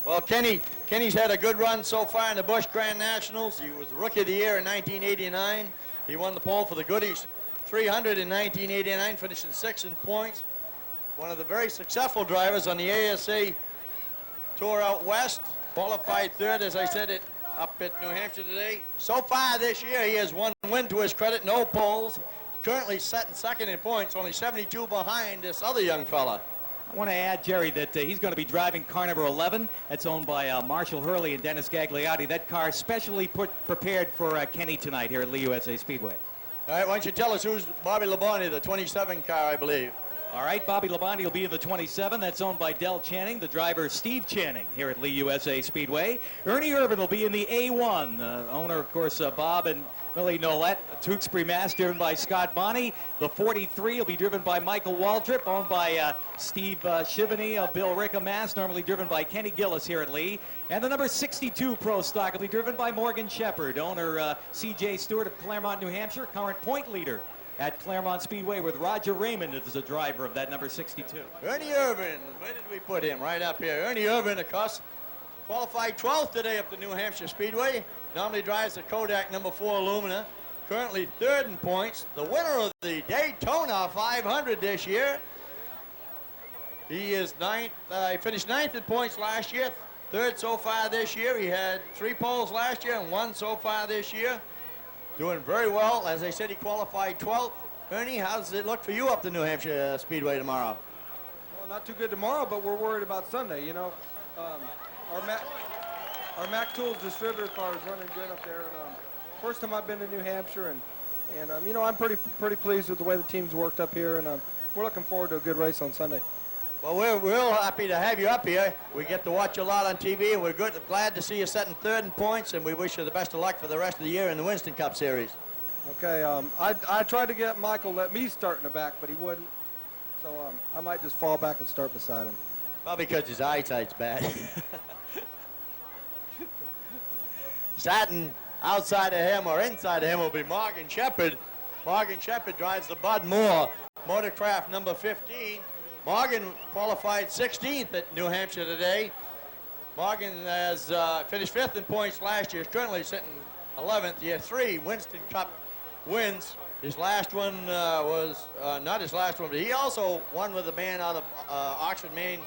Well, Kenny's had a good run so far in the Busch Grand Nationals. He was Rookie of the Year in 1989. He won the pole for the Goodies 300 in 1989, finishing 6th in points. One of the very successful drivers on the ASA Tour out west. Qualified 3rd, as I said, up at New Hampshire today. So far this year, he has 1 win to his credit, no poles. Currently sitting 2nd in points, only 72 behind this other young fella. I want to add, Jerry, that he's going to be driving car number 11. That's owned by Marshall Hurley and Dennis Gagliotti. That car specially prepared for Kenny tonight here at Lee USA Speedway. All right, why don't you tell us who's Bobby Labonte, the 27 car, I believe. All right, Bobby Labonte will be in the 27. That's owned by Del Channing, the driver Steve Channing here at Lee USA Speedway. Ernie Irvin will be in the A1. Owner, of course, Bob and Millie Nolette. Tewksbury Mass driven by Scott Bonney. The 43 will be driven by Michael Waltrip, owned by Steve Shivany. Bill Ricka Mass, normally driven by Kenny Gillis here at Lee. And the number 62 Pro Stock will be driven by Morgan Shepard, owner C.J. Stewart of Claremont, New Hampshire, current point leader at Claremont Speedway, with Roger Raymond as the driver of that number 62. Ernie Irvin, where did we put him? Right up here. Ernie Irvin, of course, qualified 12th today up the New Hampshire Speedway. Normally drives the Kodak number 4 Lumina. Currently 3rd in points. The winner of the Daytona 500 this year. He is 9th. He finished 9th in points last year. 3rd so far this year. He had 3 poles last year and 1 so far this year. Doing very well. As I said, he qualified 12th. Ernie, how does it look for you up the New Hampshire Speedway tomorrow? Well, not too good tomorrow, but we're worried about Sunday. You know, our Mac Tools distributor car is running good up there. And first time I've been to New Hampshire, and you know, I'm pretty pleased with the way the team's worked up here, and we're looking forward to a good race on Sunday. Well, we're real happy to have you up here. We get to watch a lot on TV, and we're glad to see you setting 3rd in points, and we wish you the best of luck for the rest of the year in the Winston Cup Series. Okay, I tried to get Michael let me start in the back, but he wouldn't, so I might just fall back and start beside him. Probably because his eyesight's bad. Starting outside of him or inside of him will be Morgan Shepard. Morgan Shepard drives the Bud Moore Motorcraft number 15. Morgan qualified 16th at New Hampshire today. Morgan has finished 5th in points last year. Is currently sitting 11th. He had 3 Winston Cup wins. His last one was not his last one, but he also won with a man out of Oxford, Maine,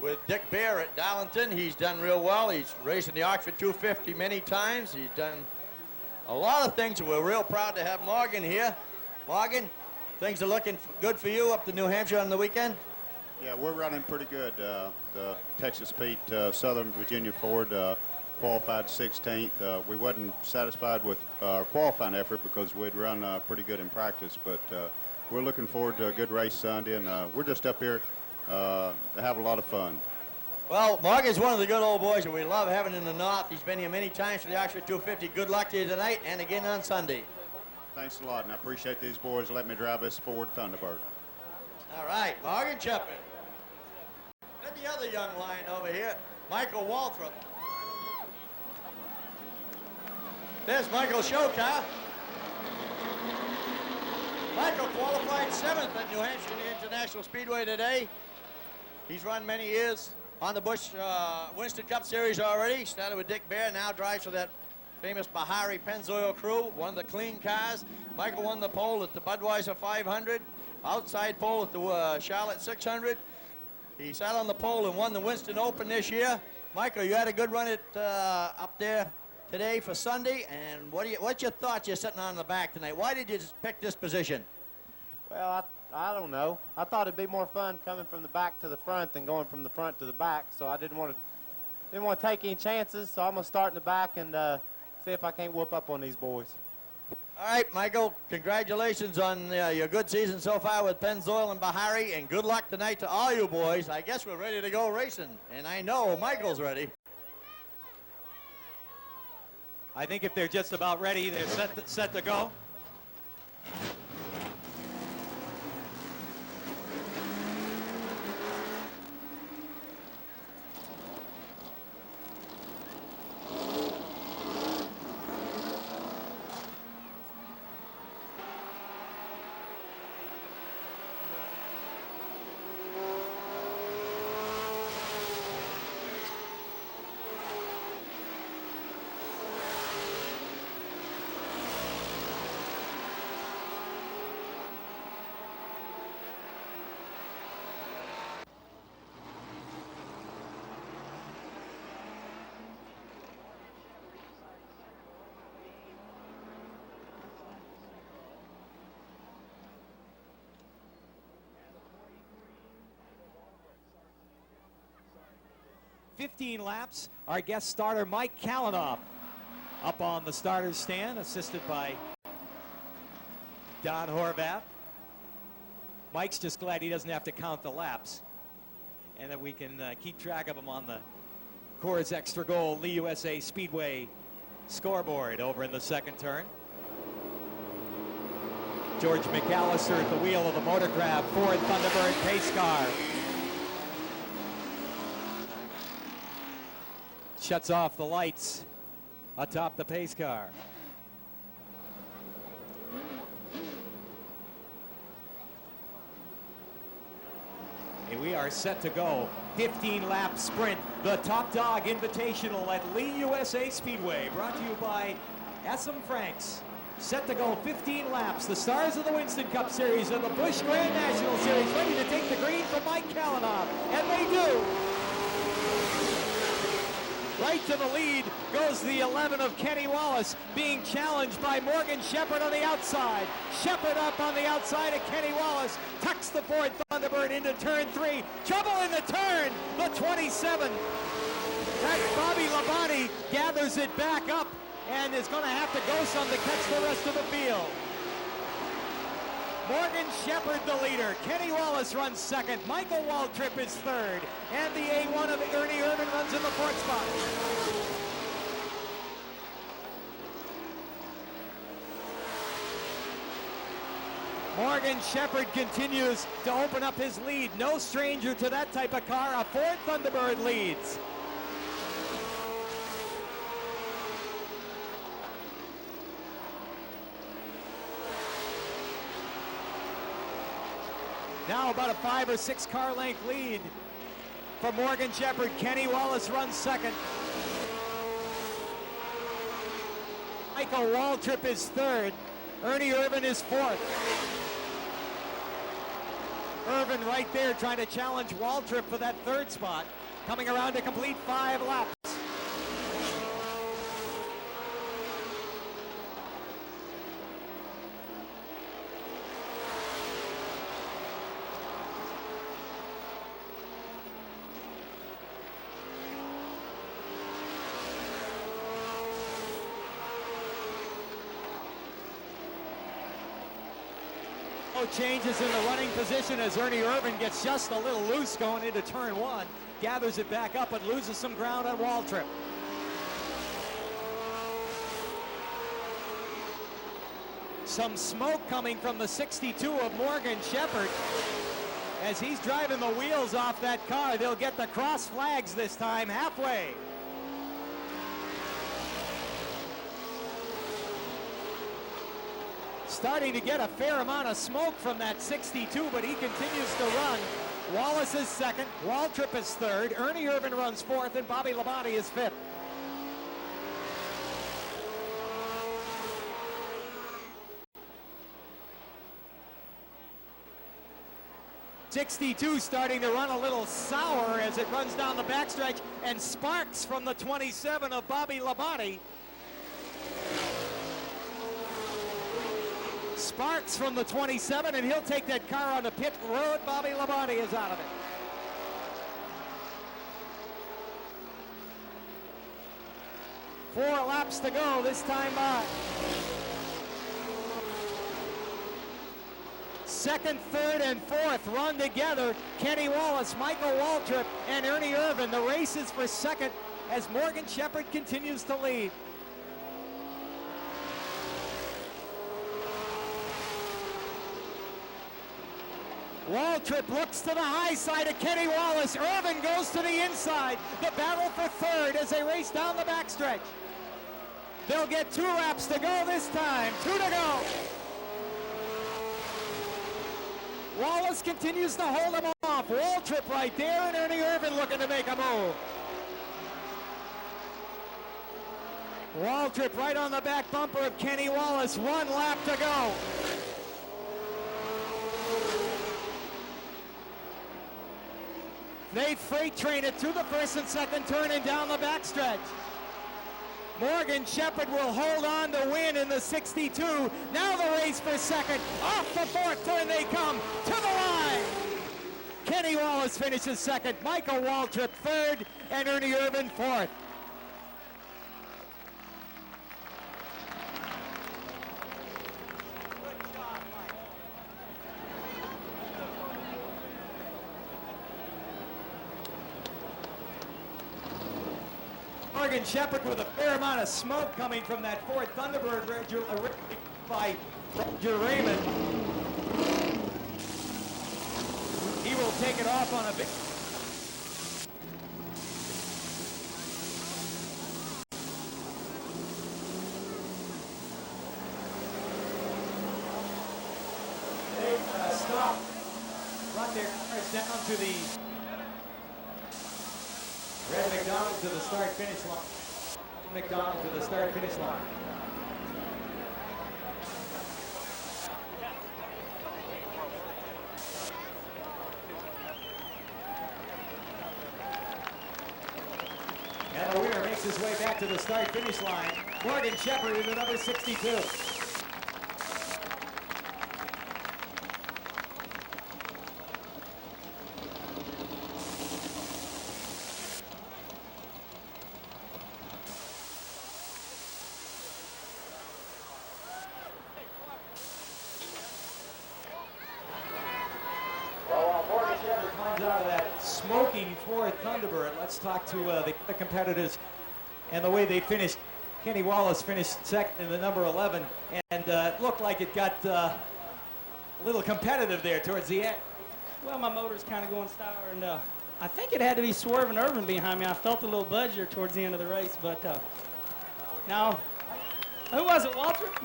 with Dick Bear at Darlington. He's done real well. He's racing the Oxford 250 many times. He's done a lot of things, and we're real proud to have Morgan here. Morgan, things are looking good for you up to New Hampshire on the weekend? Yeah, we're running pretty good. The Texas Pete Southern Virginia Ford qualified 16th. We wasn't satisfied with our qualifying effort because we'd run pretty good in practice, but we're looking forward to a good race Sunday, and we're just up here to have a lot of fun. Well, Morgan's one of the good old boys, and we love having him in the North. He's been here many times for the Oxford 250. Good luck to you tonight and again on Sunday. Thanks a lot, and I appreciate these boys letting me drive this Ford Thunderbird. All right, Morgan Shepard. Then the other young lion over here, Michael Waltrip. There's Michael Showcar. Michael qualified 7th at New Hampshire International Speedway today. He's run many years on the Busch Winston Cup Series already. Started with Dick Bear, now drives for that famous Bahari Pennzoil crew, one of the clean cars. Michael won the pole at the Budweiser 500, outside pole at the Charlotte 600. He sat on the pole and won the Winston Open this year. Michael, you had a good run at up there today for Sunday, and what's your thoughts? You're sitting on the back tonight. Why did you just pick this position? Well, I don't know. I thought it'd be more fun coming from the back to the front than going from the front to the back, so I didn't want to take any chances, so I'm going to start in the back and see if I can't whoop up on these boys. All right, Michael, congratulations on your good season so far with Pennzoil and Bahari, and good luck tonight to all you boys. I guess we're ready to go racing, and I know Michael's ready. I think if they're just about ready, they're set to go. 15 laps. Our guest starter, Mike Kalanoff, up on the starter's stand, assisted by Don Horvath. Mike's just glad he doesn't have to count the laps, and that we can keep track of them on the Coors Extra Gold Lee USA Speedway scoreboard over in the second turn. George McAllister at the wheel of the Motorcraft Ford Thunderbird pace car. Shuts off the lights atop the pace car. And we are set to go. 15-lap sprint, the Top Dog Invitational at Lee USA Speedway, brought to you by Assam Franks. Set to go 15 laps. The stars of the Winston Cup Series and the Busch Grand National Series ready to take the green from Mike Kalanoff, and they do. Right to the lead goes the 11 of Kenny Wallace, being challenged by Morgan Shepard on the outside. Shepard up on the outside of Kenny Wallace, tucks the Ford Thunderbird into turn 3. Trouble in the turn, the 27. That Bobby Labonte gathers it back up and is going to have to go some to catch the rest of the field. Morgan Shepard the leader. Kenny Wallace runs second. Michael Waltrip is third. And the A1 of Ernie Irvin runs in the fourth spot. Morgan Shepard continues to open up his lead. No stranger to that type of car. A Ford Thunderbird leads. Now about a 5 or 6 car length lead for Morgan Shepard. Kenny Wallace runs second. Michael Waltrip is third. Ernie Irvin is fourth. Irvin right there trying to challenge Waltrip for that third spot, coming around to complete 5 laps. Changes in the running position as Ernie Irvin gets just a little loose going into turn 1. Gathers it back up and loses some ground on Waltrip. Some smoke coming from the 62 of Morgan Shepard. As he's driving the wheels off that car, they'll get the cross flags this time halfway. Starting to get a fair amount of smoke from that 62, but he continues to run. Wallace is second, Waltrip is third, Ernie Irvin runs fourth, and Bobby Labonte is fifth. '62 starting to run a little sour as it runs down the backstretch, and sparks from the 27 of Bobby Labonte. Sparks from the 27, and he'll take that car on the pit road. Bobby Labonte is out of it. Four laps to go this time by. Second, third, and fourth run together. Kenny Wallace, Michael Waltrip, and Ernie Irvin. The race is for second as Morgan Shepard continues to lead. Waltrip looks to the high side of Kenny Wallace. Irvin goes to the inside. The battle for third as they race down the backstretch. They'll get 2 laps to go this time. 2 to go. Wallace continues to hold him off. Waltrip right there, and Ernie Irvin looking to make a move. Waltrip right on the back bumper of Kenny Wallace. 1 lap to go. They freight train it through the first and second turn and down the backstretch. Morgan Shepard will hold on to win in the 62. Now the race for second. Off the fourth turn they come to the line. Kenny Wallace finishes second, Michael Waltrip third, and Ernie Irvin fourth. Morgan Shepard with a fair amount of smoke coming from that Ford Thunderbird by Roger Raymond. He will take it off on a big... They stop. Brought their cars down to the... Red McDonald to the start-finish line. McDonald to the start-finish line. And the winner makes his way back to the start-finish line. Morgan Shepard in the number 62. Out of that smoking Ford Thunderbird. Let's talk to the competitors and the way they finished. Kenny Wallace finished second in the number 11, and it looked like it got a little competitive there towards the end. Well, my motor's kind of going sour, and I think it had to be swerving Irvin behind me. I felt a little budge here towards the end of the race, but now, who was it, Waltrip?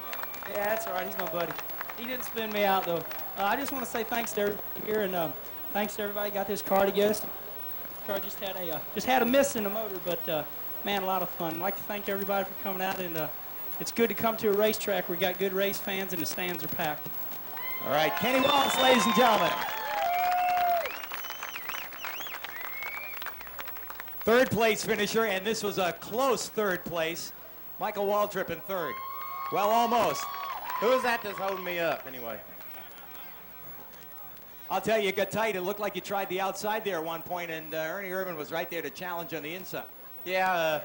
Yeah, that's all right. He's my buddy. He didn't spin me out, though. I just want to say thanks to everybody here, and thanks to everybody got this car together. This car just had a miss in the motor, but man, a lot of fun. I'd like to thank everybody for coming out, and it's good to come to a racetrack where we got good race fans and the stands are packed. All right, Kenny Wallace, ladies and gentlemen. Third place finisher, and this was a close third place. Michael Waltrip in third. Well, almost. Who is that that's holding me up, anyway? I'll tell you, it got tight. It looked like you tried the outside there at one point, and Ernie Irvin was right there to challenge on the inside. Yeah,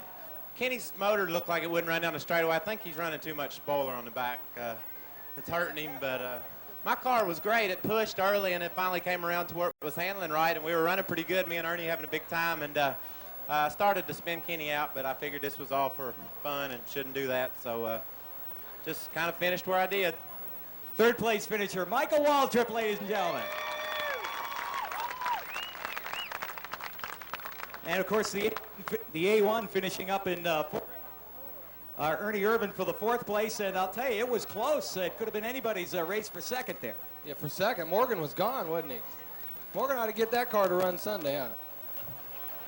Kenny's motor looked like it wouldn't run down the straightaway. I think he's running too much spoiler on the back. It's hurting him, but my car was great. It pushed early, and it finally came around to where it was handling right, and we were running pretty good, me and Ernie having a big time, and I started to spin Kenny out, but I figured this was all for fun and shouldn't do that, so just kind of finished where I did. Third place finisher, Michael Waltrip, ladies and gentlemen. And, of course, the A1 finishing up in Ernie Irvin for the fourth place. And I'll tell you, it was close. It could have been anybody's race for second there. Yeah, for second. Morgan was gone, wasn't he? Morgan ought to get that car to run Sunday, huh?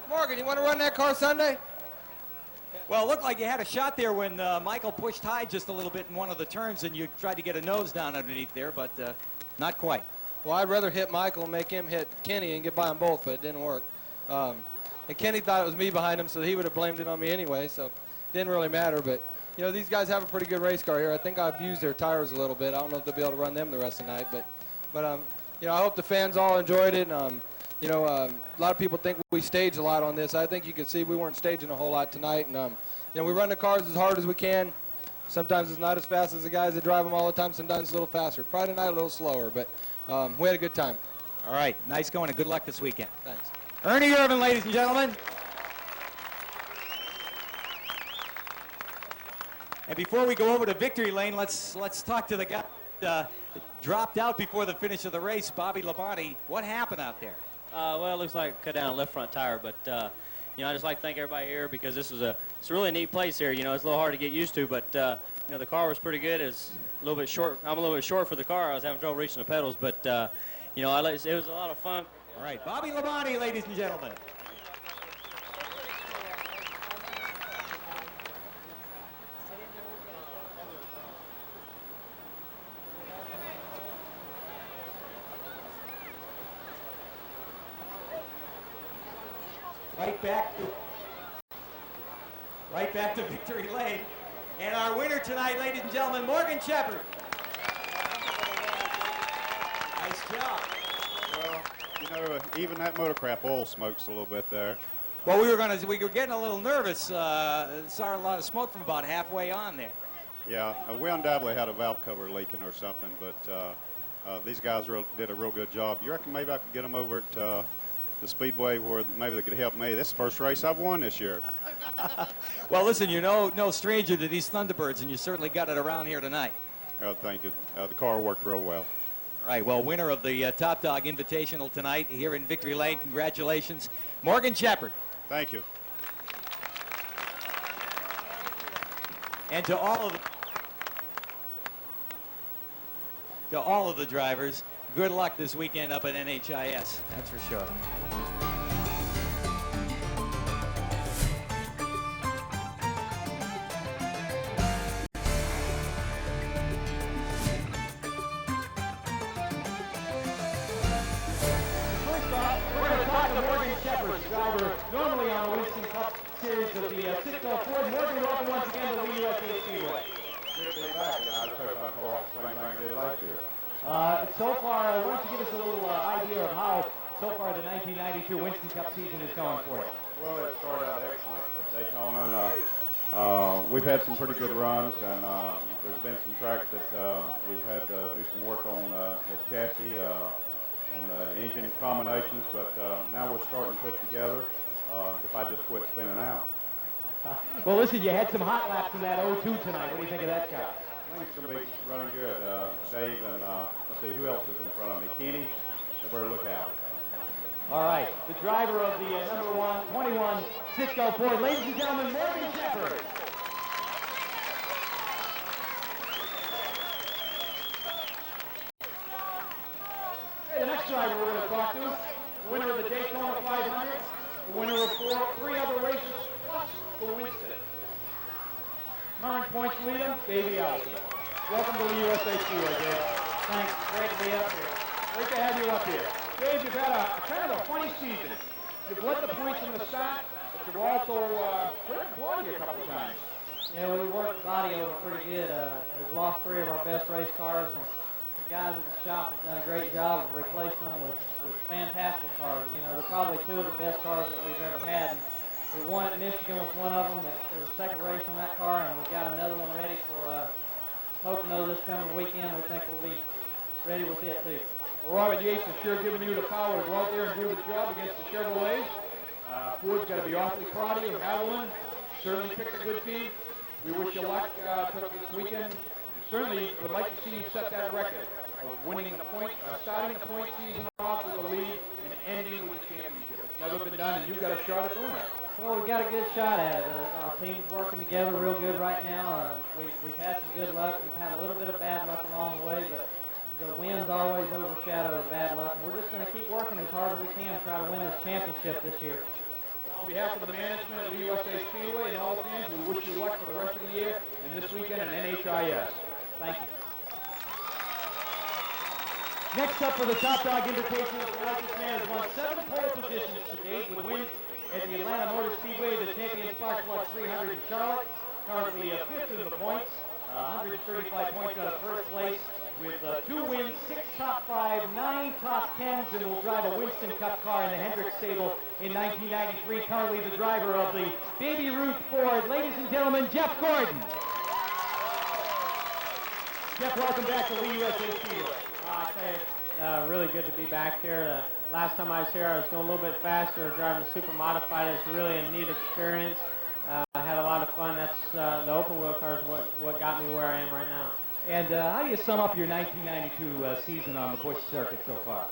Morgan, you want to run that car Sunday? Well, it looked like you had a shot there when Michael pushed high just a little bit in one of the turns, and you tried to get a nose down underneath there, but not quite. Well, I'd rather hit Michael and make him hit Kenny and get by them both, but it didn't work. And Kenny thought it was me behind him, so he would have blamed it on me anyway, so it didn't really matter. But, you know, these guys have a pretty good race car here. I think I abused their tires a little bit. I don't know if they'll be able to run them the rest of the night. But you know, I hope the fans all enjoyed it. You know, a lot of people think we stage a lot on this. I think you can see we weren't staging a whole lot tonight. And, you know, we run the cars as hard as we can. Sometimes it's not as fast as the guys that drive them all the time. Sometimes it's a little faster. Probably tonight a little slower, but we had a good time. All right. Nice going and good luck this weekend. Thanks. Ernie Irvin, ladies and gentlemen. And before we go over to victory lane, let's talk to the guy that dropped out before the finish of the race, Bobby Labonte. What happened out there? Well, it looks like cut down a left front tire, but you know, I just like to thank everybody here because it's a really neat place here. You know, it's a little hard to get used to, but you know, the car was pretty good. It's a little bit short. I'm a little bit short for the car. I was having trouble reaching the pedals, but you know, it was a lot of fun. All right, Bobby Labonte, ladies and gentlemen. Right back to victory lane. And our winner tonight, ladies and gentlemen, Morgan Shepard. Nice job. Well, You know, even that motorcraft oil smokes a little bit there. Well, we were getting a little nervous. Saw a lot of smoke from about halfway on there. Yeah, we undoubtedly had a valve cover leaking or something, but these guys did a real good job. You reckon maybe I could get them over at the Speedway where maybe they could help me? This is the first race I've won this year. Well, listen, you're no stranger to these Thunderbirds, and you certainly got it around here tonight. Thank you. The car worked real well. All right, well, winner of the Top Dog Invitational tonight here in Victory Lane. Congratulations, Morgan Shepard. Thank you. And to all of the drivers, good luck this weekend up at NHIS, that's for sure. Driver, normally on the Winston Cup Series of the Cisco Ford. Morgan, welcome once again to Lee USA Speedway. So far, why don't you give us a little idea of how, so far, the 1992 Winston Cup season is going for you? Well, it started out excellent at Daytona, and we've had some pretty good runs, and there's been some tracks that we've had to do some work on the chassis and the engine combinations, but now we're starting to put together if I just quit spinning out. Well, listen, you had some hot laps in that 02 tonight. What do you think of that car? I think it's going to be running good. Dave and, let's see, who else is in front of me? Kenny, they better look out. All right, the driver of the number 21 Cisco Ford, ladies and gentlemen, Morgan Shepard. The next driver we're going to talk to, the winner of the Daytona 500, the winner of three other races, plus the Winston. Current points leader, Davey Allison. Welcome to the USA Speedway, Dave. Thanks, great to be up here. Great to have you up here. Dave, you've had a kind of a funny season. You've led the points from the start, but you've also hurt Claudia a couple of times. Yeah, we worked the body over pretty good. We've lost three of our best race cars, and the guys at the shop have done a great job of replacing them with fantastic cars. You know, they're probably two of the best cars that we've ever had. And we won at Michigan with one of them. There was a second race on that car, and we've got another one ready for Pocono this coming weekend. We think we'll be ready with it, too. Well, Robert Yates has sure given you the power to go out there and do the job against the Chevrolets. Ford's got to be awfully proud of you. Avalon certainly picked a good team. We wish you luck this weekend. We certainly would like to see you set that record of winning the point, starting the point season off with a lead and ending with the championship. It's never been done, and you've got a shot at doing it. Well, we've got a good shot at it. Our team's working together real good right now. We've had some good luck. We've had a little bit of bad luck along the way, but the wins always overshadow the bad luck. And we're just going to keep working as hard as we can to try to win this championship this year. On behalf of the management of the USA Speedway and all the fans, we wish you luck for the rest of the year and this weekend at NHIS. Thank you. Next up for the Top Dog Invitational, this man has won 7 pole positions to date with wins at the Atlanta Motor Speedway, the Champion Spark Plug 300 in Charlotte. Currently 5th in the points, 135 points out of first place with 2 wins, 6 top 5, 9 top 10s, and will drive a Winston Cup car in the Hendrick stable in 1993. Currently the driver of the Baby Ruth Ford, ladies and gentlemen, Geoff Gordon. Geoff, welcome back to Lee USA Speedway. I tell you, really good to be back here. Last time I was here, I was going a little bit faster, driving the super modified. It was really a neat experience. I had a lot of fun. That's the open wheel car is what got me where I am right now. And how do you sum up your 1992 season on the Busch circuit so far?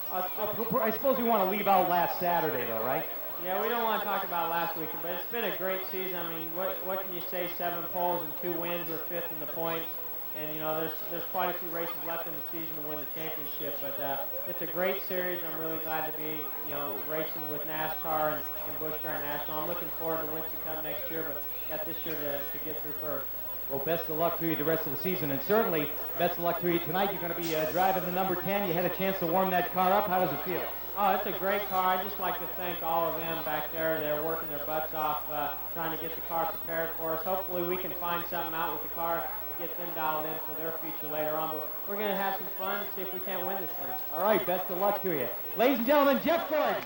I suppose we want to leave out last Saturday, though, right? Yeah, we don't want to talk about last weekend, but it's been a great season. I mean, what can you say? 7 poles and 2 wins. We're 5th in the points. And, you know, there's quite a few races left in the season to win the championship. But it's a great series. I'm really glad to be, you know, racing with NASCAR and Busch Car National. I'm looking forward to Winston Cup next year, but got this year to get through first. Well, best of luck to you the rest of the season, and certainly best of luck to you tonight. You're going to be driving the number 10. You had a chance to warm that car up. How does it feel? Oh, it's a great car. I'd just like to thank all of them back there. They're working their butts off trying to get the car prepared for us. Hopefully we can find something out with the car to get them dialed in for their feature later on. But we're going to have some fun and see if we can't win this thing. All right, best of luck to you. Ladies and gentlemen, Geoff Gordon.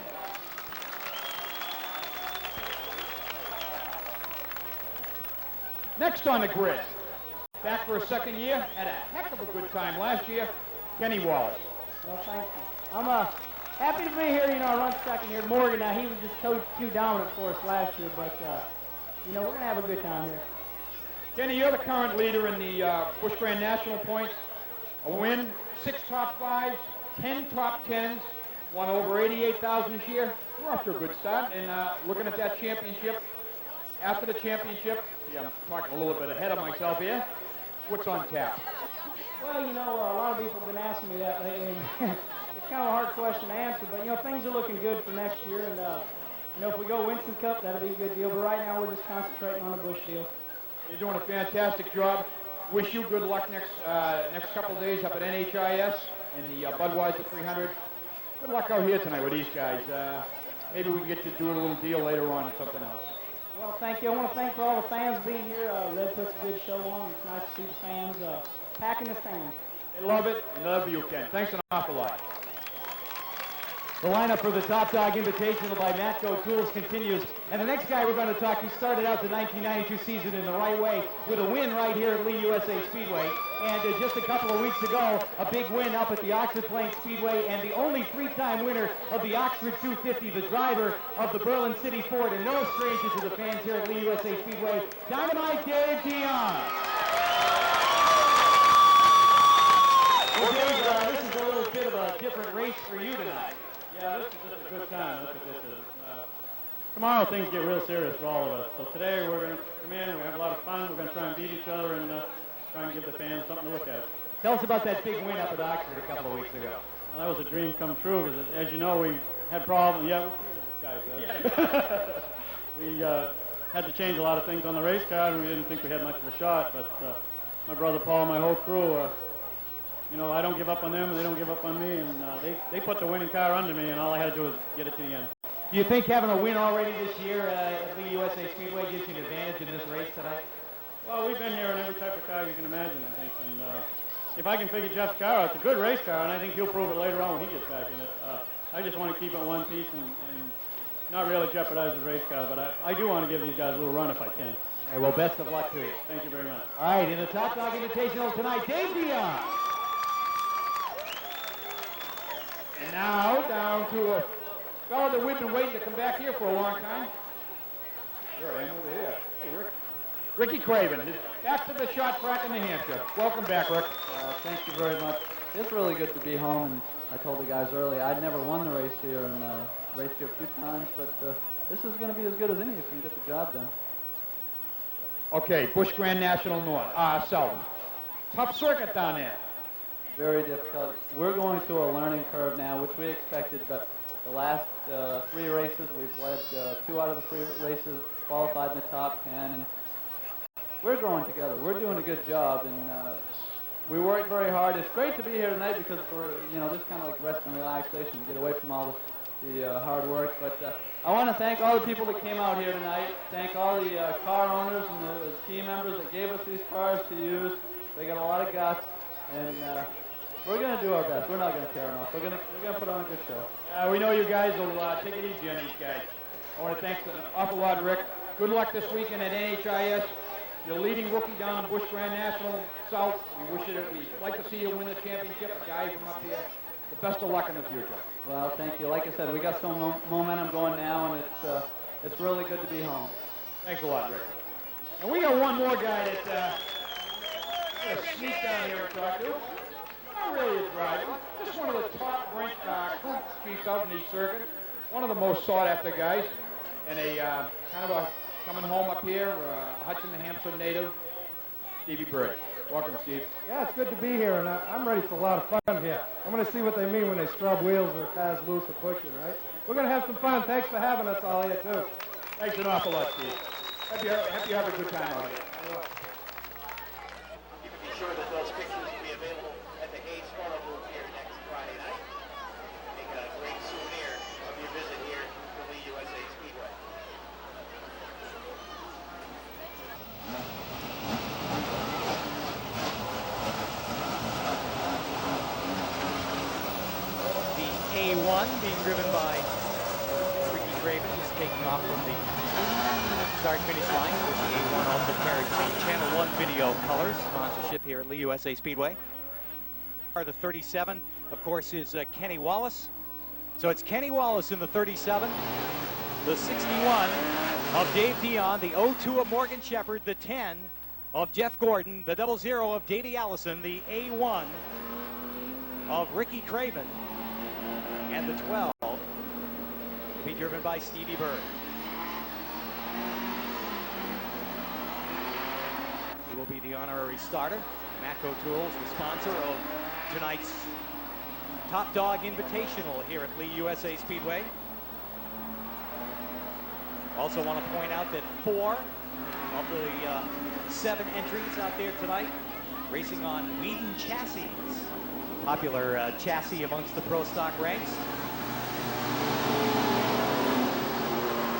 Next on the grid, back for a second year, had a heck of a good time last year, Kenny Wallace. Well, thank you. I'm happy to be here. You know, I run second here. Morgan, now he was just too dominant for us last year, but you know, we're gonna have a good time here. Kenny, you're the current leader in the Busch Grand National points. A win, 6 top 5s, 10 top 10s, won over 88,000 this year. We're off to a good start, and looking at that championship. After the championship, see, I'm talking a little bit ahead of myself here. What's on tap? Well, you know, a lot of people have been asking me that lately. It's kind of a hard question to answer, but, you know, things are looking good for next year. And, you know, if we go Winston Cup, that'll be a good deal. But right now, we're just concentrating on the Busch deal. You're doing a fantastic job. Wish you good luck next couple of days up at NHIS in the Budweiser 300. Good luck out here tonight with these guys. Maybe we can get you to do a little deal later on or something else. Well, thank you. I want to thank for all the fans being here. Red puts a good show on. It's nice to see the fans packing the stand. They love it. They love you, Ken. Thanks an awful lot. The lineup for the Top Dog Invitational by Matco Tools continues. And the next guy we're going to talk to started out the 1992 season in the right way with a win right here at Lee USA Speedway. And just a couple of weeks ago, a big win up at the Oxford Plains Speedway, and the only 3-time winner of the Oxford 250, the driver of the Berlin City Ford, and no stranger to the fans here at Lee USA Speedway, Dynamite Dave Dion. Well, Dave, this is a little bit of a different race for you tonight. Yeah, this is just a good time. Look at this. Tomorrow things get real serious for all of us. So today we're going to come in, we have a lot of fun, we're going to try and beat each other and try and give the fans something to look at. Tell us about that big win up at Oxford a couple of weeks ago. Well, that was a dream come true because, as you know, we had problems. Yeah, we had to change a lot of things on the race car, and we didn't think we had much of a shot. But my brother Paul and my whole crew, you know, I don't give up on them, and they don't give up on me, and they put the winning car under me, and all I had to do was get it to the end. Do you think having a win already this year at Lee USA Speedway gives you an advantage in this race tonight? Well, we've been here in every type of car you can imagine, I think, and if I can figure Geoff's car out, it's a good race car, and I think he'll prove it later on when he gets back in it. I just want to keep it one piece and not really jeopardize the race car, but I do want to give these guys a little run if I can. All right, well, best of luck to you. Thank you very much. All right, in the Top Dog Invitational tonight, Dave Dion. And now down to a fellow that we've been waiting to come back here for a long time. Here I am over here. Hey, Ricky Craven, back to the shot track in New Hampshire. Welcome back, Rick. Thank you very much. It's really good to be home, and I told the guys earlier I'd never won the race here and raced here a few times, but this is going to be as good as any if we can get the job done. Okay, Busch Grand National North, South. Tough circuit down there. Very difficult. We're going through a learning curve now, which we expected, but the last 3 races, we've led 2 out of the 3 races, qualified in the top 10, and we're growing together. We're doing a good job, and we work very hard. It's great to be here tonight because we're, you know, this is kind of like rest and relaxation. We get away from all the hard work. But I want to thank all the people that came out here tonight. Thank all the car owners and the team members that gave us these cars to use. They got a lot of guts, and we're going to do our best. We're not going to tear them off. We're going to put on a good show. We know you guys will take it easy on these guys. I want to thank an awful lot, Rick. Good luck this weekend at NHIS. You're leading rookie down in Busch Grand National South. We'd like to see you win the championship. A guy from up here. The best of luck in the future. Well, thank you. Like I said, we got some momentum going now, and it's really good to be home. Thanks a lot, Rick. And we got one more guy that sneak down here and talk to. Not really a driver, just one of the top ranked crew chiefs out in the circuit. One of the most sought after guys, and a kind of a coming home up here, Hudson, New Hampshire native, Stevie Bird. Welcome, Steve. Yeah, it's good to be here, and I'm ready for a lot of fun here. I'm going to see what they mean when they scrub wheels or cars loose or pushing, right? We're going to have some fun. Thanks for having us all here, too. Thanks an awful lot, Steve. Hope you have a good time out here. You can be sure that those pictures will be available at the Hayes Photo Booth here next Friday night. Make a great souvenir 1 being driven by Ricky Craven, who's taking off from the start-finish line with the A1 also carries the Channel 1 video colors, sponsorship here at Lee USA Speedway. The 37, of course, is Kenny Wallace. So it's Kenny Wallace in the 37, the 61 of Dave Dion, the 02 of Morgan Shepard, the 10 of Jeff Gordon, the 00 of Davey Allison, the A1 of Ricky Craven, and the 12 will be driven by Stevie Bird. He will be the honorary starter. Matco Tools, the sponsor of tonight's Top Dog Invitational here at Lee USA Speedway. Also want to point out that 4 of the 7 entries out there tonight racing on Whedon chassis, popular chassis amongst the pro stock ranks.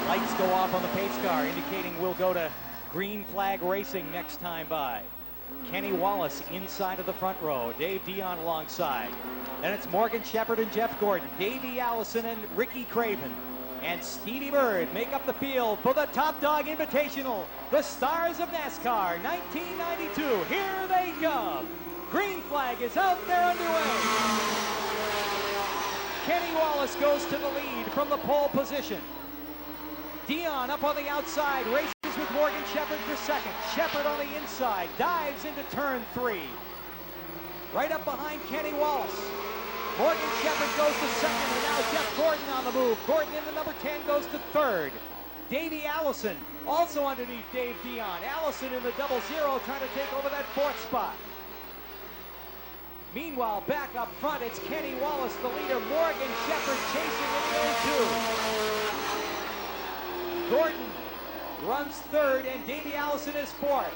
Lights go off on the pace car, indicating we'll go to green flag racing next time by. Kenny Wallace inside of the front row, Dave Dion alongside. Then it's Morgan Shepard and Jeff Gordon, Davey Allison and Ricky Craven, and Stevie Bird make up the field for the Top Dog Invitational. The stars of NASCAR 1992, here they come. Green flag is out, they're underway. Kenny Wallace goes to the lead from the pole position. Dion up on the outside, races with Morgan Shepard for second. Shepard on the inside, dives into turn 3. Right up behind Kenny Wallace. Morgan Shepard goes to second, and now Jeff Gordon on the move. Gordon in the number 10 goes to third. Davey Allison also underneath Dave Dion. Allison in the 00 trying to take over that 4th spot. Meanwhile, back up front, it's Kenny Wallace, the leader. Morgan Shepard chasing in the 02. Gordon runs 3rd, and Davey Allison is 4th.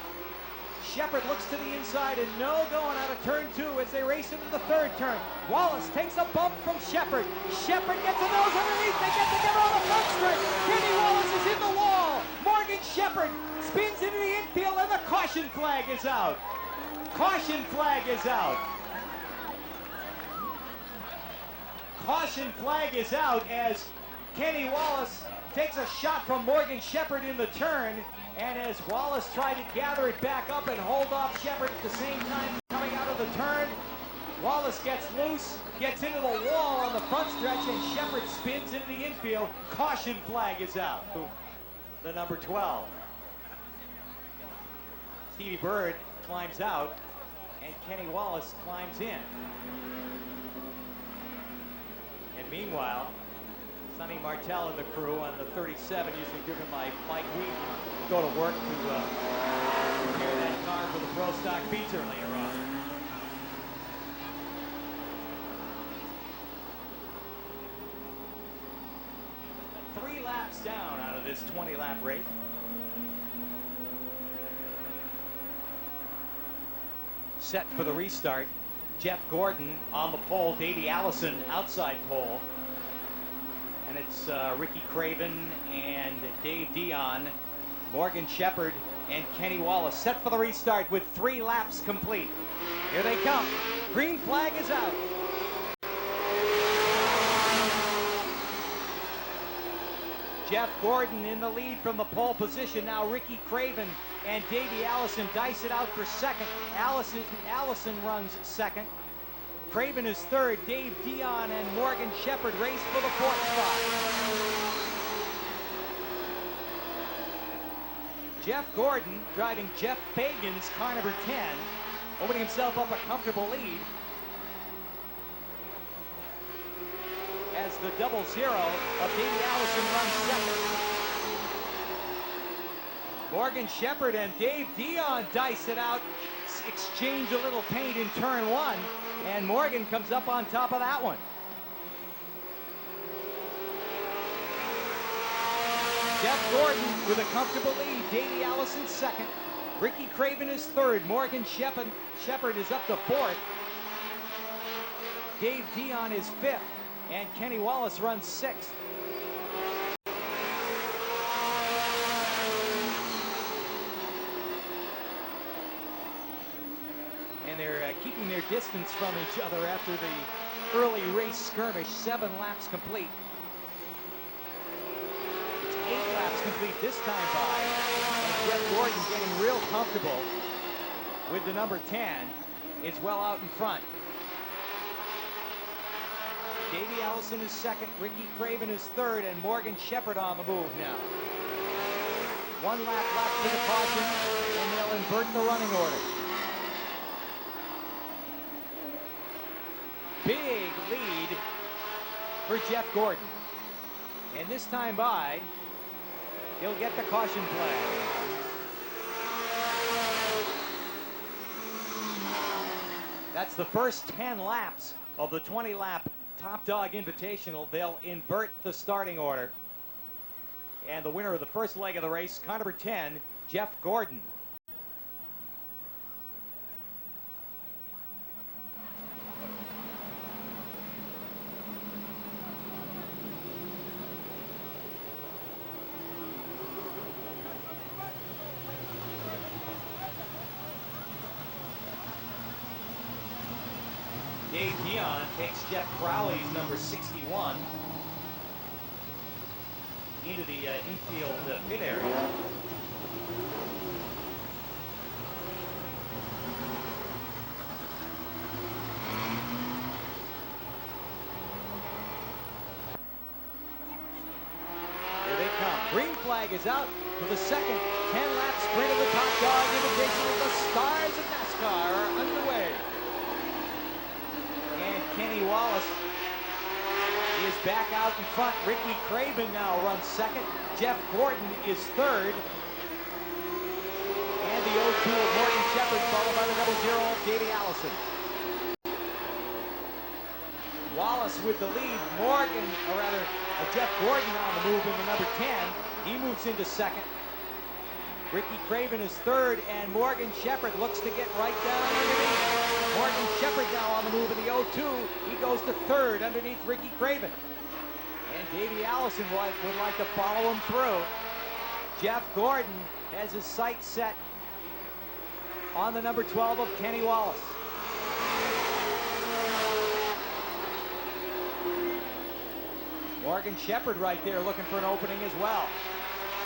Shepard looks to the inside, and no going out of turn 2 as they race into the 3rd turn. Wallace takes a bump from Shepard. Shepard gets a nose underneath. They get together on the front stretch. Kenny Wallace is in the wall. Morgan Shepard spins into the infield, and the caution flag is out. Caution flag is out. Caution flag is out as Kenny Wallace takes a shot from Morgan Shepard in the turn, and as Wallace tried to gather it back up and hold off Shepard at the same time coming out of the turn, Wallace gets loose, gets into the wall on the front stretch, and Shepard spins into the infield. Caution flag is out. The number 12. Stevie Bird climbs out, and Kenny Wallace climbs in. And meanwhile, Sonny Martell and the crew on the 37, usually driven by Mike Wheaton, go to work to prepare that car for the Pro Stock feature later on. Three laps down out of this 20-lap race. Set for the restart. Jeff Gordon on the pole, Davey Allison outside pole. And it's Ricky Craven and Dave Dion, Morgan Shepard and Kenny Wallace set for the restart with 3 laps complete. Here they come. Green flag is out. Jeff Gordon in the lead from the pole position. Now Ricky Craven and Davey Allison dice it out for second. Allison runs second. Craven is 3rd. Dave Dion and Morgan Shepard race for the 4th spot. Jeff Gordon driving Jeff Fagan's car number 10, opening himself up a comfortable lead as the 00 of Davey Allison runs second. Morgan Shepard and Dave Dion dice it out, exchange a little paint in turn 1, and Morgan comes up on top of that one. Jeff Gordon with a comfortable lead. Davey Allison second. Ricky Craven is 3rd. Morgan Shepard is up to 4th. Dave Dion is 5th. And Kenny Wallace runs 6th. And they're keeping their distance from each other after the early race skirmish, 7 laps complete. It's 8 laps complete this time by. And Jeff Gordon getting real comfortable with the number 10 is well out in front. Davey Allison is second, Ricky Craven is third, and Morgan Shepard on the move now. 1 lap left to the caution, and they'll invert the running order. Big lead for Jeff Gordon. And this time by, he'll get the caution flag. That's the first 10 laps of the 20-lap Top Dog Invitational. They'll invert the starting order. And the winner of the first leg of the race, car number 10, Jeff Gordon. Dave Dion takes Jeff Crowley's number 61 into the infield pit area. Here they come. Green flag is out for the second 10-lap sprint of the Top Dog Invitational. The stars of NASCAR are underway. Kenny Wallace is back out in front. Ricky Craven now runs second. Jeff Gordon is third. And the 0-2 of Morgan Shepard, followed by the 0-0 of Davey Allison. Wallace with the lead. Jeff Gordon on the move in the number 10. He moves into second. Ricky Craven is third, and Morgan Shepard looks to get right down underneath. Morgan Shepard now on the move in the 0-2. He goes to third underneath Ricky Craven. And Davey Allison would like to follow him through. Jeff Gordon has his sights set on the number 12 of Kenny Wallace. Morgan Shepard right there looking for an opening as well.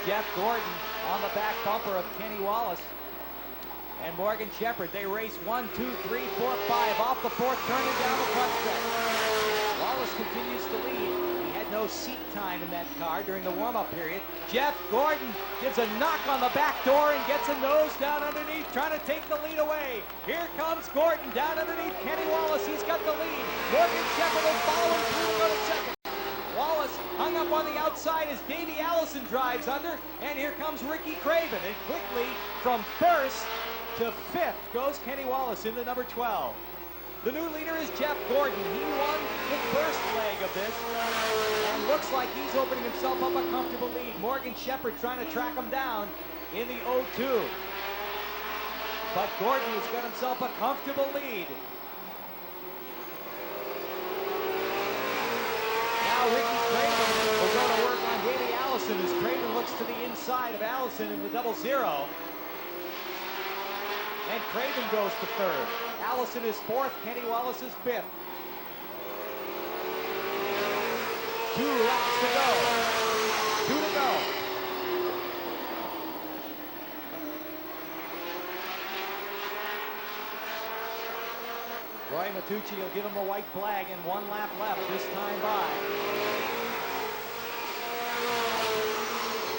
Jeff Gordon on the back bumper of Kenny Wallace. And Morgan Shepard, they race 1, 2, 3, 4, 5 off the fourth turn and down the front stretch. Wallace continues to lead. He had no seat time in that car during the warm-up period. Jeff Gordon gives a knock on the back door and gets a nose down underneath, trying to take the lead away. Here comes Gordon down underneath Kenny Wallace. He's got the lead. Morgan Shepard will follow him through to go to second. Wallace hung up on the outside as Davey Allison drives under, and here comes Ricky Craven. And quickly from first to fifth goes Kenny Wallace into number 12. The new leader is Jeff Gordon. He won the first leg of this and looks like he's opening himself up a comfortable lead. Morgan Shepard trying to track him down in the 0-2. But Gordon has got himself a comfortable lead. Now Ricky Craven will go to work on Davey Allison as Craven looks to the inside of Allison in the 0-0. And Craven goes to third. Allison is fourth, Kenny Wallace is fifth. 2 laps to go. 2 to go. Roy Matucci will give him a white flag and 1 lap left this time by.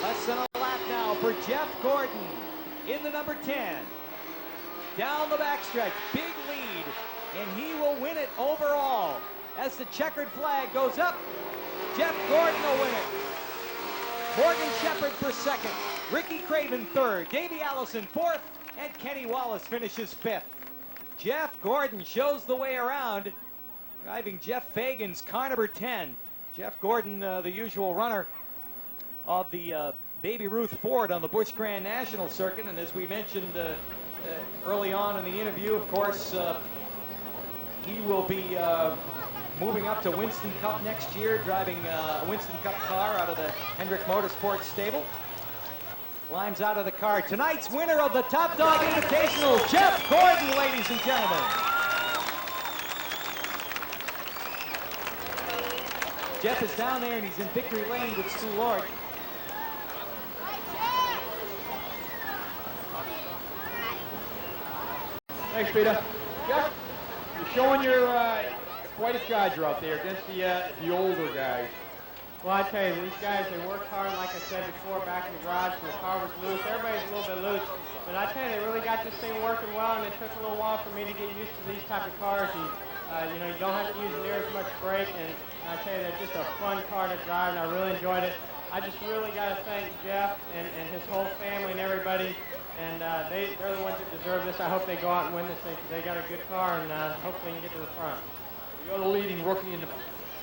Less than a lap now for Jeff Gordon in the number 10. Down the backstretch, big lead, and he will win it overall. As the checkered flag goes up, Jeff Gordon will win it. Morgan Shepard for second, Ricky Craven third, Davey Allison fourth, and Kenny Wallace finishes fifth. Jeff Gordon shows the way around, driving Jeff Fagan's car number 10. Jeff Gordon, the usual runner of the Baby Ruth Ford on the Busch Grand National Circuit, and as we mentioned early on in the interview, of course, he will be moving up to Winston Cup next year, driving a Winston Cup car out of the Hendrick Motorsports stable. Climbs out of the car. Tonight's winner of the Top Dog Invitational, Jeff Gordon, ladies and gentlemen. Geoff is down there, and he's in victory lane with Stu Lord. Thanks, Peter. Geoff, you're showing your quite a charger out there against the older guys. Well, I tell you, these guys, they worked hard, like I said before, back in the garage, and the car was loose. Everybody's a little bit loose. But I tell you, they really got this thing working well, and it took a little while for me to get used to these type of cars. You know, you don't have to use near as much brake, and I tell you, they're just a fun car to drive, and I really enjoyed it. I just really got to thank Geoff and his whole family and everybody, and they're the ones that deserve this. I hope they go out and win this thing, because they got a good car, and hopefully can get to the front. You're the leading rookie in the...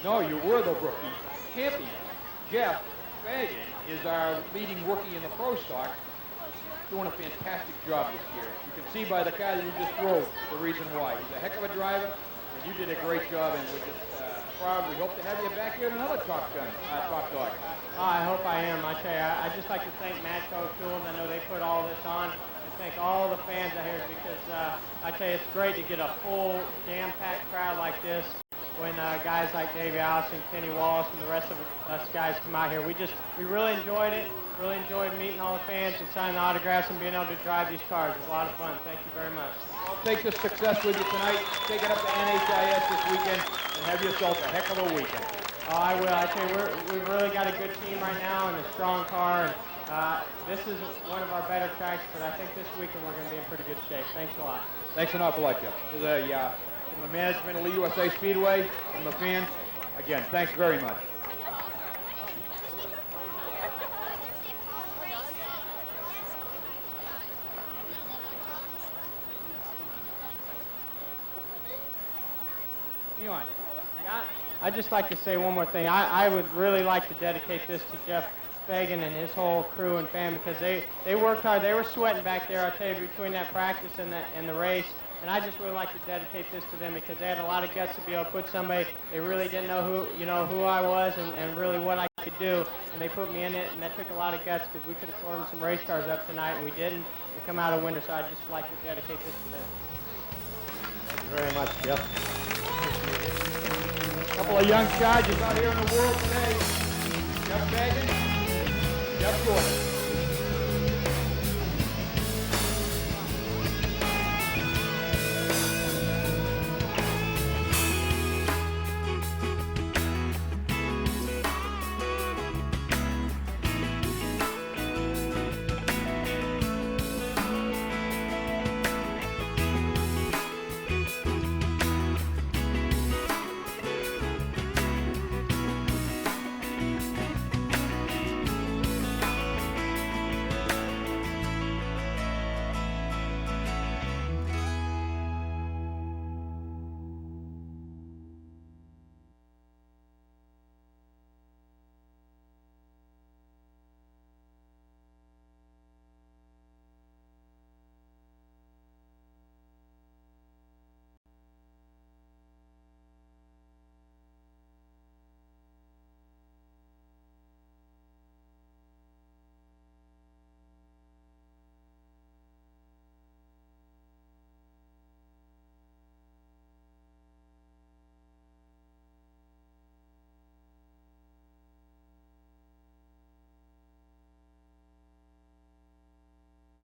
No, you were the rookie champion. Geoff Fagan is our leading rookie in the Pro Stock, doing a fantastic job this year. You can see by the car that you just drove the reason why. He's a heck of a driver, and you did a great job, and we're just proud. We hope to have you back here at another Top Dog. I hope I am. I tell you, I'd just like to thank Matco Tools. I know they put all this on. And thank all the fans out here, because I tell you, it's great to get a full, jam-packed crowd like this when guys like Davey, Allison, Kenny Wallace, and the rest of us guys come out here. We really enjoyed it. Really enjoyed meeting all the fans and signing the autographs and being able to drive these cars. It was a lot of fun. Thank you very much. Well, take this success with you tonight. Take it up to NHIS this weekend and have yourself a heck of a weekend. Oh, I will. I tell you, we've really got a good team right now and a strong car. And this is one of our better tracks, but I think this weekend we're going to be in pretty good shape. Thanks a lot. Thanks an awful lot, Geoff. From the management of Lee USA Speedway, from the fans, again, thanks very much. Anyway, I'd just like to say one more thing. I would really like to dedicate this to Geoff Fagan and his whole crew and family, because they worked hard. They were sweating back there, I'll tell you, between that practice and the race. And I just really like to dedicate this to them, because they had a lot of guts to be able to put somebody they really didn't know who I was and really what I could do, and they put me in it, and that took a lot of guts, because we could have torn some race cars up tonight, and we didn't. We come out a winner, so I'd just like to dedicate this to them. Thank you very much, Geoff. A couple of young chargers out here in the world today. Geoff Fagan, Geoff Gordon.